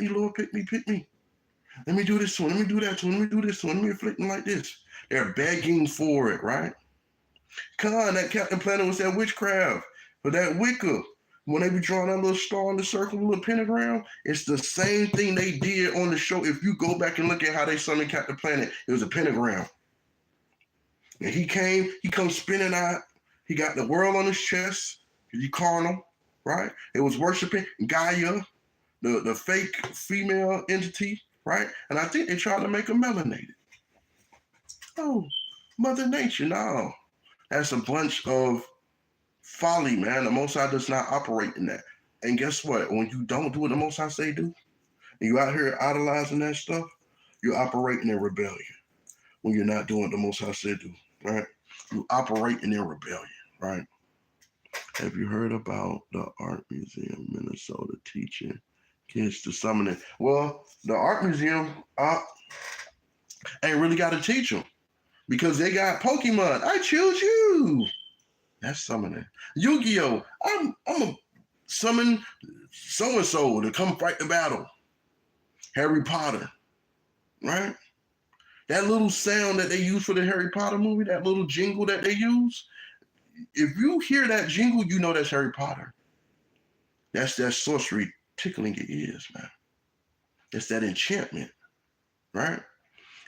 Lord, pick me. Let me do this to him, let me do that to him, let me do this to him, let me afflict him like this. They're begging for it, right? That Captain Planet was that witchcraft, but that Wicca, when they be drawing that little star in the circle, a little pentagram, it's the same thing they did on the show. If you go back and look at how they summoned Captain Planet, it was a pentagram. And he comes spinning out. He got the world on his chest. He carnal, right? It was worshiping Gaia, the fake female entity, right? And I think they tried to make him melanated. Oh, Mother Nature, no. That's a bunch of folly, man. The Most High does not operate in that. And guess what? When you don't do what the Most High say do, and you out here idolizing that stuff, you're operating in rebellion. When you're not doing what the Most High say do, right? You operating in rebellion, right? Have you heard about the Art Museum, Minnesota, teaching kids to summon it? Well, the Art Museum ain't really got to teach them because they got Pokemon. I choose you. That's summoning. Yu-Gi-Oh! I'm a summon so-and-so to come fight the battle. Harry Potter, right? That little sound that they use for the Harry Potter movie, that little jingle that they use, if you hear that jingle, you know that's Harry Potter. That's that sorcery tickling your ears, man. It's that enchantment, right?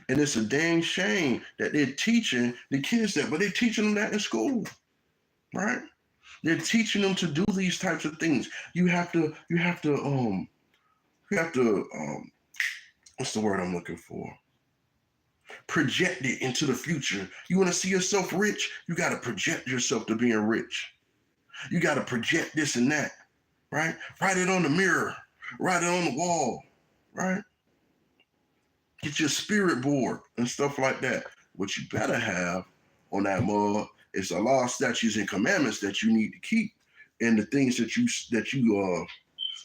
And it's a dang shame that they're teaching the kids that, but they're teaching them that in school, right? They're teaching them to do these types of things. You have to, what's the word I'm looking for? Project it into the future. You want to see yourself rich? You got to project yourself to being rich. You got to project this and that, right? Write it on the mirror. Write it on the wall, right? Get your spirit board and stuff like that. What you better have on that mug is the law, statutes, and commandments that you need to keep, and the things that you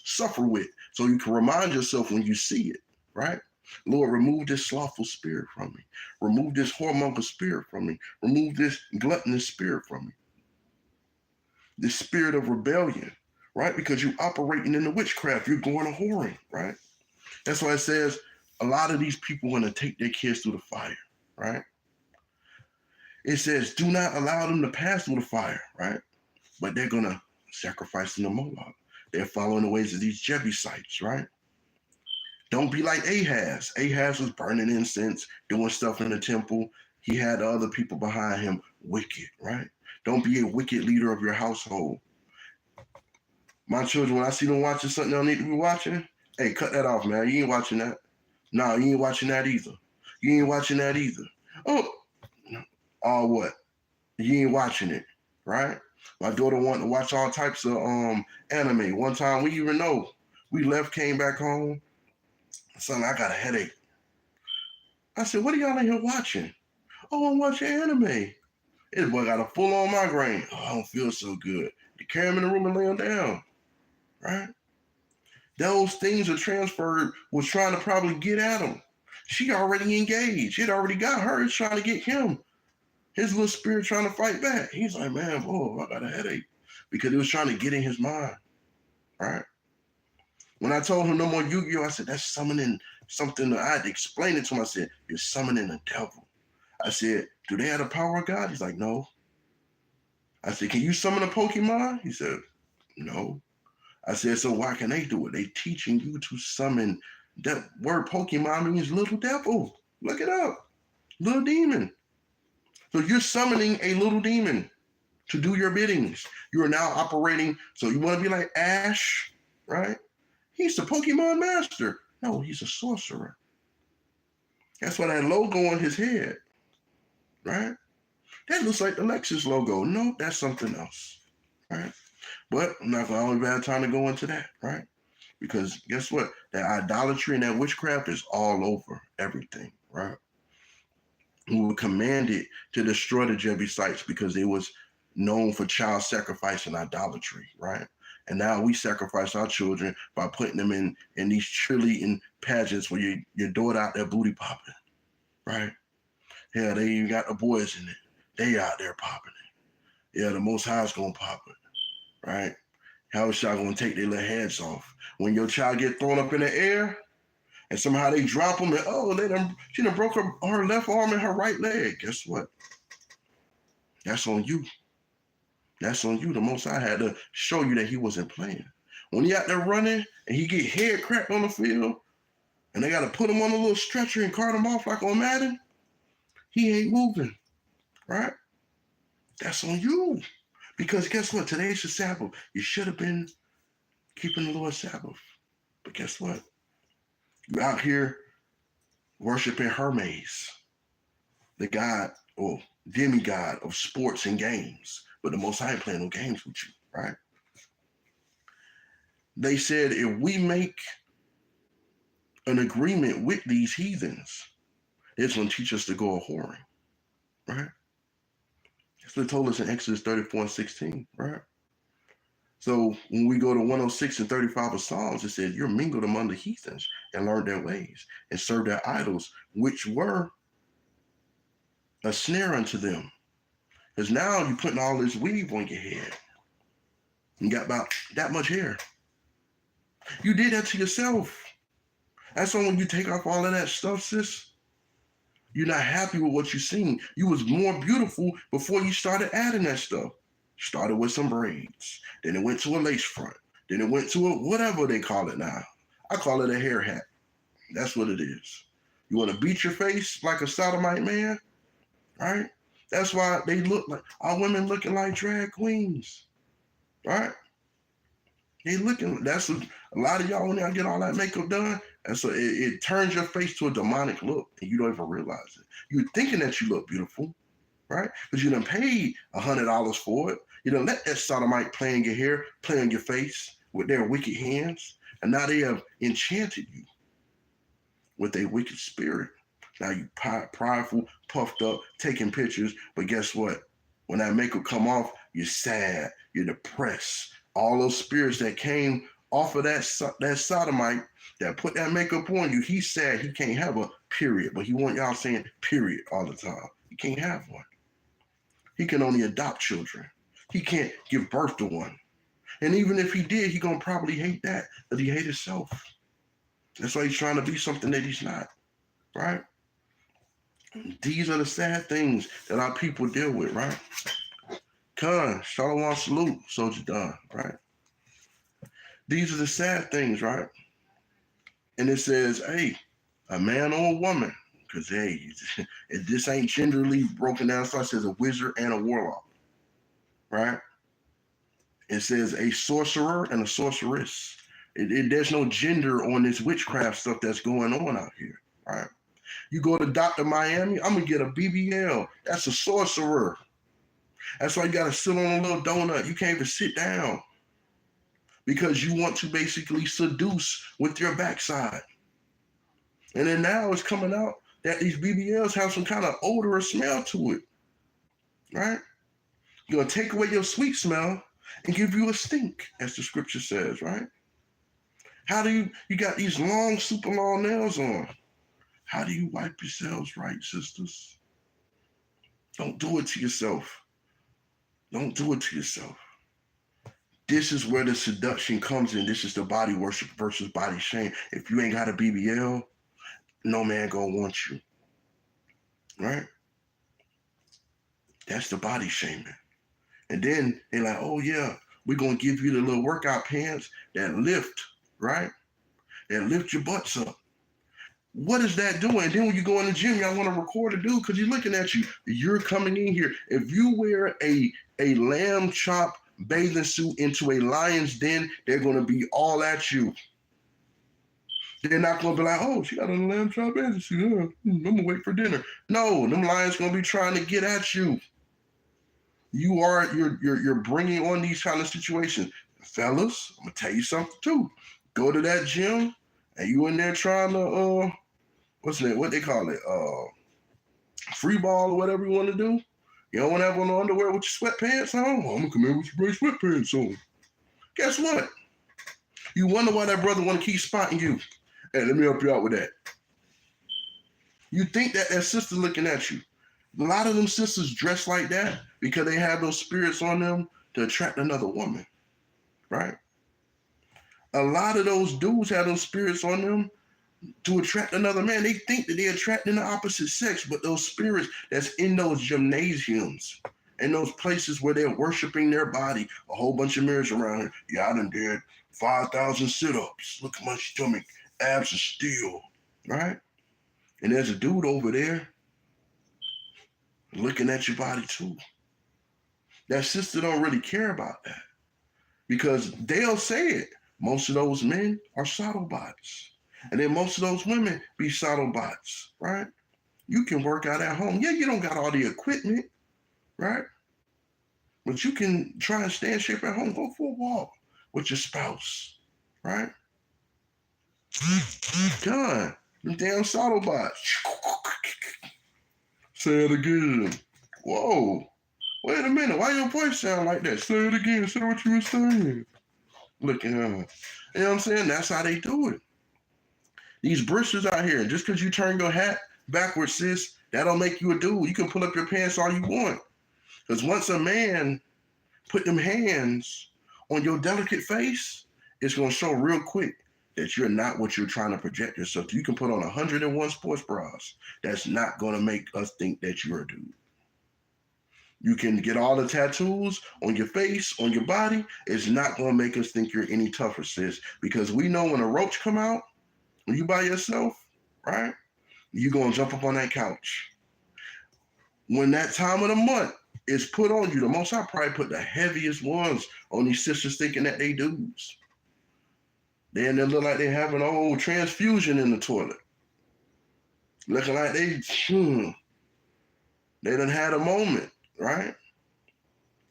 suffer with, so you can remind yourself when you see it, right? Lord, remove this slothful spirit from me. Remove this whoremonger spirit from me. Remove this gluttonous spirit from me. This spirit of rebellion, right? Because you're operating in the witchcraft. You're going to whoring, right? That's why it says a lot of these people want to take their kids through the fire, right? It says, do not allow them to pass through the fire, right? But they're going to sacrifice them to Moloch. They're following the ways of these Jebusites, right? Don't be like Ahaz. Ahaz was burning incense, doing stuff in the temple. He had other people behind him, wicked, right? Don't be a wicked leader of your household. My children, when I see them watching something they don't need to be watching, hey, cut that off, man. You ain't watching that. No, you ain't watching that either. You ain't watching that either. Oh, what? You ain't watching it, right? My daughter wanted to watch all types of anime. One time, we even know. We left, came back home. Son, I got a headache. I said, what are y'all in here watching? Oh, I'm watching anime. This boy got a full-on migraine. Oh, I don't feel so good. They carry him in the room and lay him down, right? Those things are transferred, was trying to probably get at him. She already engaged. It already got her. It's trying to get him. His little spirit trying to fight back. He's like, man, boy, I got a headache. Because it was trying to get in his mind, right? When I told him no more Yu-Gi-Oh, I said, that's summoning something. I had to explain it to him. I said, you're summoning a devil. I said, do they have the power of God? He's like, no. I said, can you summon a Pokemon? He said, no. I said, so why can they do it? They teaching you to summon. That word Pokemon means little devil. Look it up. Little demon. So you're summoning a little demon to do your biddings. You are now operating. So you want to be like Ash, right? He's the Pokemon master. No, he's a sorcerer. That's why that logo on his head, right? That looks like the Lexus logo. No, that's something else, right? But I'm not going to have time to go into that, right? Because guess what? That idolatry and that witchcraft is all over everything, right? We were commanded to destroy the Jebusites because they was known for child sacrifice and idolatry, right? And now we sacrifice our children by putting them in these cheerleading pageants where your daughter out there booty popping, right? Yeah, they even got the boys in it. They out there popping it. Yeah, the Most High's gonna pop it, right? How is y'all gonna take their little heads off? When your child get thrown up in the air and somehow they drop them and she done broke her left arm and her right leg. Guess what? That's on you. That's on you. The Most High had to show you that he wasn't playing. When he out there running and he get head cracked on the field and they got to put him on a little stretcher and cart him off like on Madden, he ain't moving, right? That's on you. Because guess what? Today's the Sabbath. You should have been keeping the Lord's Sabbath. But guess what? You're out here worshiping Hermes, the god or demigod of sports and games. But the Most High ain't playing no games with you, right? They said if we make an agreement with these heathens, it's going to teach us to go a-whoring, right? That's what it told us in Exodus 34:16, right? So when we go to 106 and 35 of Psalms, it says, you're mingled among the heathens and learned their ways and served their idols, which were a snare unto them. Because now you're putting all this weave on your head. You got about that much hair. You did that to yourself. That's why when you take off all of that stuff, sis, you're not happy with what you seen. You was more beautiful before you started adding that stuff. Started with some braids. Then it went to a lace front. Then it went to a whatever they call it now. I call it a hair hat. That's what it is. You want to beat your face like a sodomite man, right? That's why they look like, our women looking like drag queens, right? They looking, that's a lot of y'all when y'all get all that makeup done, and so it turns your face to a demonic look, and you don't even realize it. You're thinking that you look beautiful, right? Because you done paid $100 for it. You done let that sodomite play in your hair, play on your face with their wicked hands, and now they have enchanted you with their wicked spirit. Now you prideful, puffed up, taking pictures, but guess what? When that makeup come off, you're sad, you're depressed. All those spirits that came off of that sodomite that put that makeup on you, he's sad he can't have a period, but he want y'all saying period all the time. He can't have one. He can only adopt children. He can't give birth to one. And even if he did, he gonna probably hate that, but he hate himself. That's why he's trying to be something that he's not, right? These are the sad things that our people deal with, right? Khan, Shalom, salute, Soldier Don, right? These are the sad things, right? And it says, hey, a man or a woman, because hey, this ain't genderly broken down, so it says a wizard and a warlock, right? It says a sorcerer and a sorceress. There's no gender on this witchcraft stuff that's going on out here, right? You go to Dr. Miami, I'm gonna get a BBL. That's a sorcerer. That's why you gotta sit on a little donut. You can't even sit down because you want to basically seduce with your backside. And then now it's coming out that these BBLs have some kind of odor or smell to it, right? You're gonna take away your sweet smell and give you a stink, as the scripture says, right? How do you got these long, super long nails on? How do you wipe yourselves right, sisters? Don't do it to yourself. Don't do it to yourself. This is where the seduction comes in. This is the body worship versus body shame. If you ain't got a BBL, no man gonna want you, right? That's the body shaming. And then they're like, oh yeah, we're gonna give you the little workout pants that lift, right? That lift your butts up. What is that doing? And then when you go in the gym, y'all want to record a dude because he's looking at you. You're coming in here. If you wear a lamb chop bathing suit into a lion's den, they're going to be all at you. They're not going to be like, oh, she got a lamb chop bathing suit. I'm going to wait for dinner. No, them lions going to be trying to get at you. You're bringing on these kind of situations. Fellas, I'm going to tell you something too. Go to that gym and you in there trying to, what they call it? Free ball or whatever you want to do. You don't want to have on the underwear with your sweatpants on? Well, I'm going to come in with your sweatpants on. Guess what? You wonder why that brother want to keep spotting you. Hey, let me help you out with that. You think that sister looking at you. A lot of them sisters dress like that because they have those spirits on them to attract another woman, right? A lot of those dudes have those spirits on them to attract another man. They think that they're attracting the opposite sex, but those spirits that's in those gymnasiums and those places where they're worshiping their body, a whole bunch of mirrors around here. Yeah, I done did 5,000 sit-ups. Look at my stomach. Abs are steel, right? And there's a dude over there looking at your body too. That sister don't really care about that because they'll say it. Most of those men are Sodobots. And then most of those women be Sodobots, right? You can work out at home. Yeah, you don't got all the equipment, right? But you can try and stay in shape at home. Go for a walk with your spouse, right? God, them damn Sodobots. Say it again. Whoa. Wait a minute. Why your voice sound like that? Say it again. Say what you were saying. Look at her. You know what I'm saying? That's how they do it. These bristers out here, just because you turn your hat backwards, sis, that don't make you a dude. You can pull up your pants all you want. Because once a man put them hands on your delicate face, it's going to show real quick that you're not what you're trying to project yourself to. You can put on 101 sports bras. That's not going to make us think that you're a dude. You can get all the tattoos on your face, on your body. It's not going to make us think you're any tougher, sis. Because we know when a roach come out, when you by yourself, right, you're going to jump up on that couch. When that time of the month is put on you, the Most High probably put the heaviest ones on these sisters thinking that they dudes. Then they look like they having a whole transfusion in the toilet. Looking like they done had a moment, right?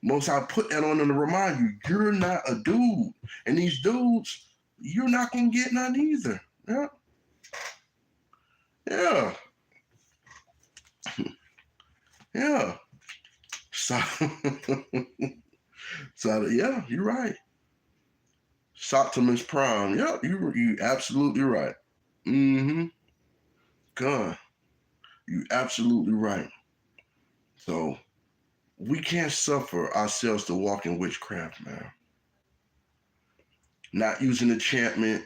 Most High put that on them to remind you, you're not a dude. And these dudes, you're not going to get none either. Yeah. Yeah. Yeah. So yeah, you're right. Optimus Prime. Yeah, you absolutely right. Mm-hmm. God. You absolutely right. So we can't suffer ourselves to walk in witchcraft, man. Not using enchantment.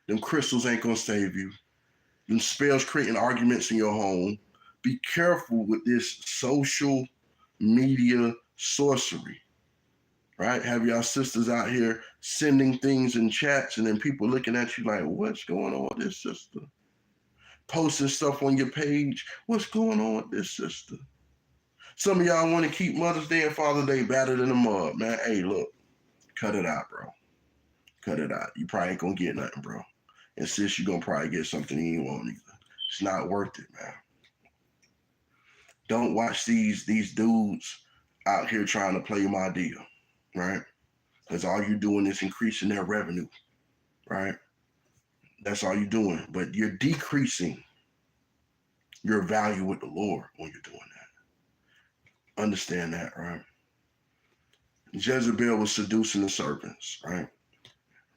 Them crystals ain't gonna save you. Them spells creating arguments in your home. Be careful with this social media sorcery, right? Have y'all sisters out here sending things in chats and then people looking at you like, what's going on with this sister? Posting stuff on your page. What's going on with this sister? Some of y'all want to keep Mother's Day and Father's Day battered in the mud, man. Hey, look, cut it out, bro. Cut it out. You probably ain't gonna get nothing, bro. And sis, you're gonna probably get something you ain't want either. It's not worth it, man. Don't watch these dudes out here trying to play my deal, right? Because all you're doing is increasing their revenue, right? That's all you're doing. But you're decreasing your value with the Lord when you're doing that. Understand that, right? Jezebel was seducing the serpents, right?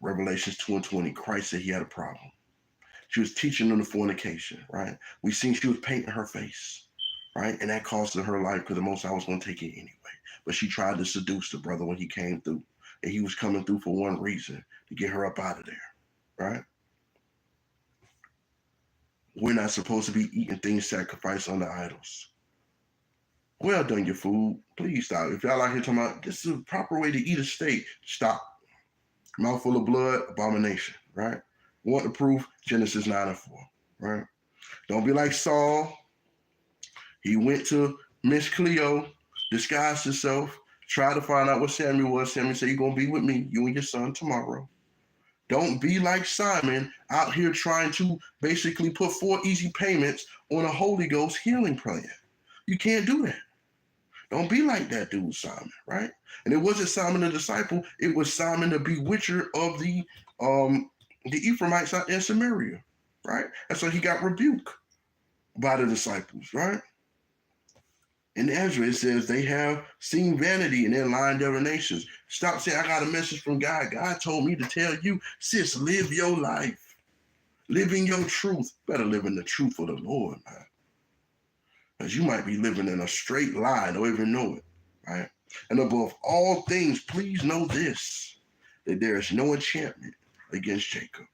Revelations 2:20, Christ said he had a problem. She was teaching them the fornication, right? We seen she was painting her face, right? And that costed her life because the Most High was going to take it anyway. But she tried to seduce the brother when he came through. And he was coming through for one reason, to get her up out of there, right? We're not supposed to be eating things sacrificed unto idols. Well done, your food. Please stop. If y'all out here talking about this is a proper way to eat a steak, stop. Mouthful of blood, abomination, right? Want the proof? Genesis 9:4, right? Don't be like Saul. He went to Miss Cleo, disguised himself, tried to find out what Samuel was. Samuel said, "You're going to be with me, you and your son, tomorrow." Don't be like Simon out here trying to basically put 4 easy payments on a Holy Ghost healing plan. You can't do that. Don't be like that dude, Simon, right? And it wasn't Simon the disciple, it was Simon the bewitcher of the Ephraimites out in Samaria, right? And so he got rebuked by the disciples, right? In Ezra, it says they have seen vanity in their lying divinations. Stop saying, I got a message from God. God told me to tell you, sis, live your life. Live in your truth. Better live in the truth of the Lord, man. Because you might be living in a straight lie, don't even know it, right? And above all things, please know this, that there is no enchantment against Jacob,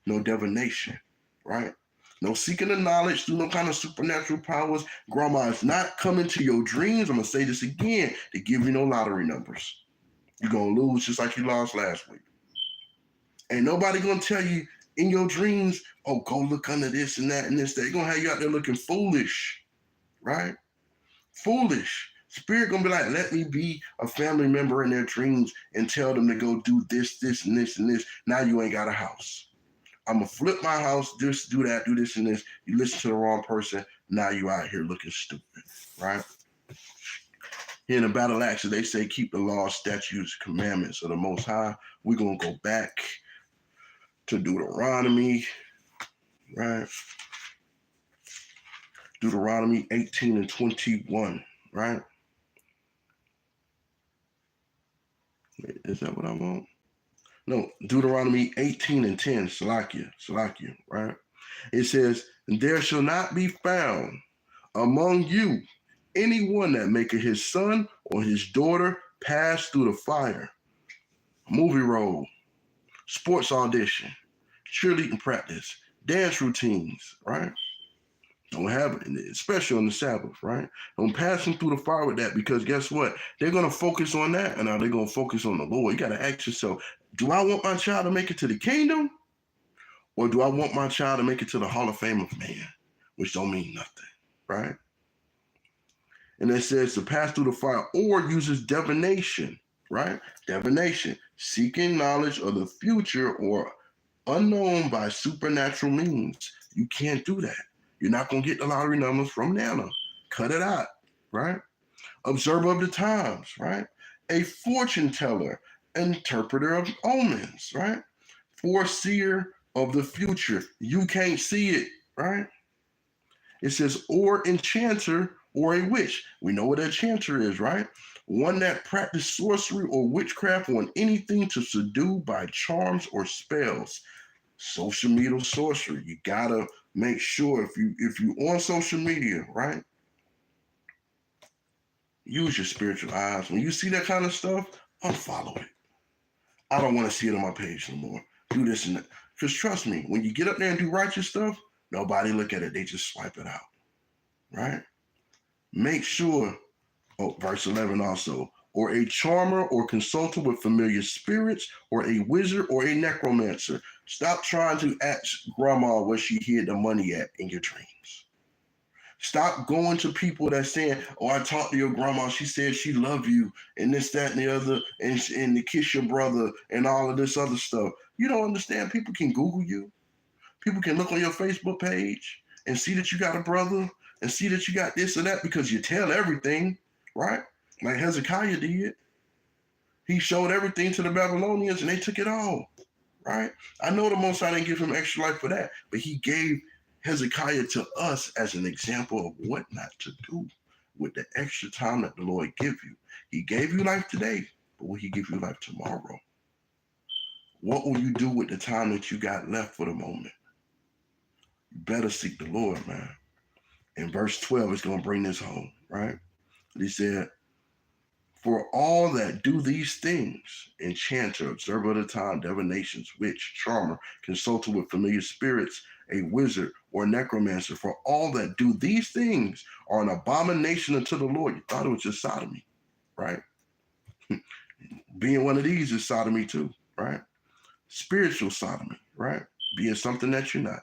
no divination, right? No seeking of knowledge through no kind of supernatural powers. Grandma is not coming to your dreams. I'm going to say this again, to give you no lottery numbers. You're going to lose just like you lost last week. Ain't nobody going to tell you in your dreams, oh, go look under this and that and this. They're going to have you out there looking foolish, right? Foolish. Spirit going to be like, let me be a family member in their dreams and tell them to go do this, this, and this, and this. Now you ain't got a house. I'm going to flip my house, this, do that, do this and this. You listen to the wrong person. Now you out here looking stupid, right? Here in the Battle Axes, they say keep the law, statutes, commandments of the Most High. We're going to go back to Deuteronomy, right? Deuteronomy 18 and 21, right? Wait, is that what I want? No, Deuteronomy 18 and 10, Salakia, right? It says, there shall not be found among you anyone that maketh his son or his daughter pass through the fire, movie role, sports audition, cheerleading practice, dance routines, right? Don't have it, especially on the Sabbath, right? Don't pass them through the fire with that, because guess what? They're going to focus on that, and now they're going to focus on the Lord. You got to ask yourself, do I want my child to make it to the kingdom, or do I want my child to make it to the Hall of Fame of man, which don't mean nothing, right? And it says to pass through the fire, or uses divination, right? Divination, seeking knowledge of the future or unknown by supernatural means. You can't do that. You're not going to get the lottery numbers from Nana. Cut it out, right? Observer of the times, right? A fortune teller, interpreter of omens, right? Foreseer of the future. You can't see it, right? It says, or enchanter or a witch. We know what an enchanter is, right? One that practices sorcery or witchcraft on anything to subdue by charms or spells. Social media sorcery. You gotta make sure if you on social media, right? Use your spiritual eyes. When you see that kind of stuff, unfollow it. I don't want to see it on my page no more. Do this and that. Because trust me, when you get up there and do righteous stuff, nobody look at it. They just swipe it out, right? Make sure, verse 11 also, or a charmer or consultant with familiar spirits, or a wizard or a necromancer. Stop trying to ask grandma where she hid the money at in your dreams. Stop going to people that saying, oh, I talked to your grandma, she said she loved you, and this, that, and the other, and to kiss your brother, and all of this other stuff. You don't understand. People can Google you. People can look on your Facebook page and see that you got a brother, and see that you got this or that, because you tell everything, right? Like Hezekiah did. He showed everything to the Babylonians, and they took it all, right? I know the Most High didn't give him extra life for that, but he gave Hezekiah to us as an example of what not to do with the extra time that the Lord give you. He gave you life today, but will he give you life tomorrow? What will you do with the time that you got left for the moment? You better seek the Lord, man. And verse 12 is going to bring this home, right? He said, for all that do these things, enchanter, observer of the time, divinations, witch, charmer, consultant with familiar spirits, a wizard, or necromancer, for all that do these things are an abomination unto the Lord. You thought it was just sodomy, right? Being one of these is sodomy too, right? Spiritual sodomy, right? Being something that you're not.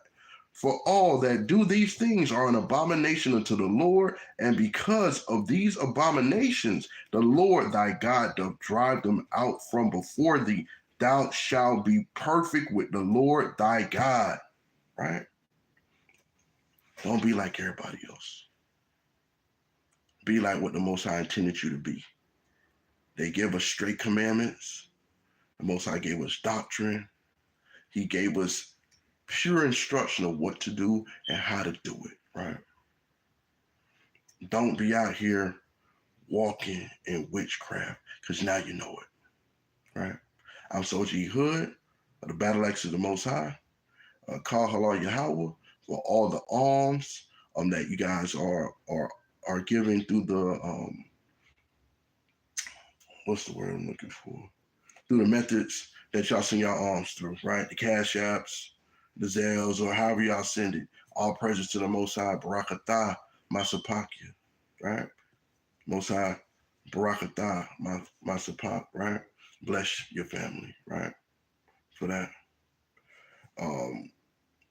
For all that do these things are an abomination unto the Lord, and because of these abominations, the Lord thy God doth drive them out from before thee. Thou shalt be perfect with the Lord thy God. Right? Don't be like everybody else. Be like what the Most High intended you to be. They give us straight commandments. The Most High gave us doctrine. He gave us pure instruction of what to do and how to do it, right? Don't be out here walking in witchcraft, because now you know it, right? I'm Soldier Hood of the Battle Axes of the Most High. Call Halal Yahweh for all the alms that you guys are giving through the what's the word I'm looking for? Through the methods that y'all send your alms through, right? The Cash Apps, the Zelles, or however y'all send it. All praises to the Most High, Barakatah, Masapakia, right? Most High, Barakatah, Masapak, right? Bless your family, right? For that.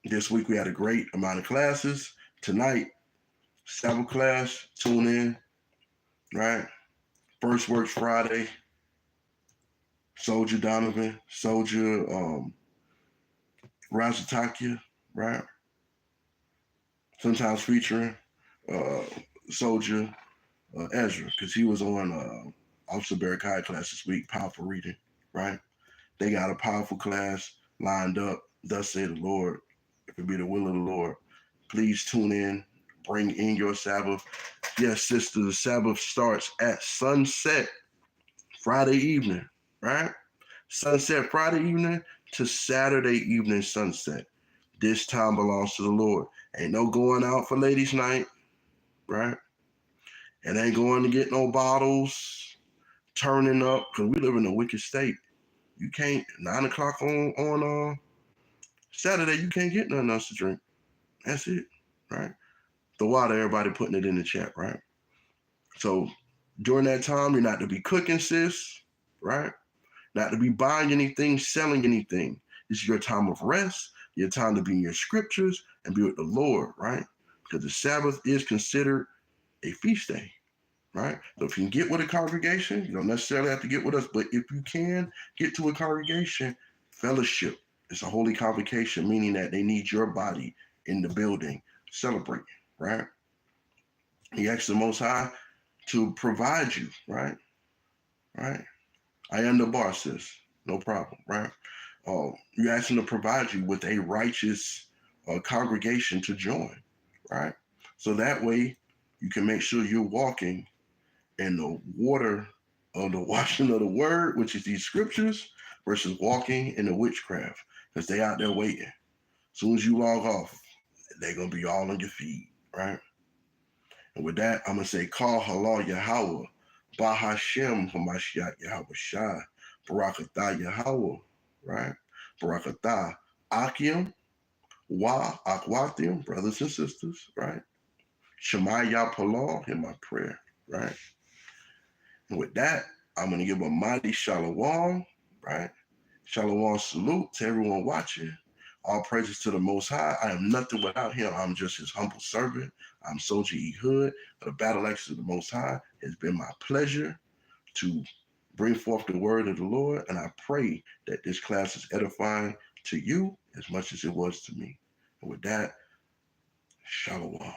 This week we had a great amount of classes. Tonight, Sabbath class, tune in, right? First Works Friday, Soldier Donovan, Soldier Razatakia, right? Sometimes featuring Soldier Ezra, because he was on Officer Barakai class this week, powerful reading, right? They got a powerful class lined up. Thus say the Lord, if it be the will of the Lord. Please tune in, bring in your Sabbath. Yes, sister, the Sabbath starts at sunset Friday evening, right? Sunset Friday evening to Saturday evening sunset. This time belongs to the Lord. Ain't no going out for ladies' night, right? It ain't going to get no bottles, turning up, because we live in a wicked state. You can't, 9 o'clock on Saturday, you can't get nothing else to drink. That's it, right? The water, everybody putting it in the chat, right? So during that time, you're not to be cooking, sis, right? Not to be buying anything, selling anything. This is your time of rest, your time to be in your scriptures and be with the Lord, right? Because the Sabbath is considered a feast day, right? So if you can get with a congregation, you don't necessarily have to get with us, but if you can get to a congregation, fellowship. It's a holy convocation, meaning that they need your body in the building celebrating, right? He asks the Most High to provide you, right? Right? I am the bar, sis. No problem, right? You ask him to provide you with a righteous congregation to join, right? So that way you can make sure you're walking in the water of the washing of the word, which is these scriptures, versus walking in the witchcraft, because they out there waiting. As soon as you log off, they're going to be all on your feet, right? And with that, I'm going to say, call halal Yahweh, Bahashem Hamashiach Yahweh Shai, Barakatah Yahweh, right? Barakatah Akim, Wa Akwatim, brothers and sisters, right? Shemaya Palal, in my prayer, right? And with that, I'm going to give a mighty shalom, right? Shalom salute to everyone watching. All praises to the Most High. I am nothing without him. I'm just his humble servant. I'm Soldier E. Hood of the Battle Axes of the Most High. It's been my pleasure to bring forth the word of the Lord, and I pray that this class is edifying to you as much as it was to me. And with that, shalom.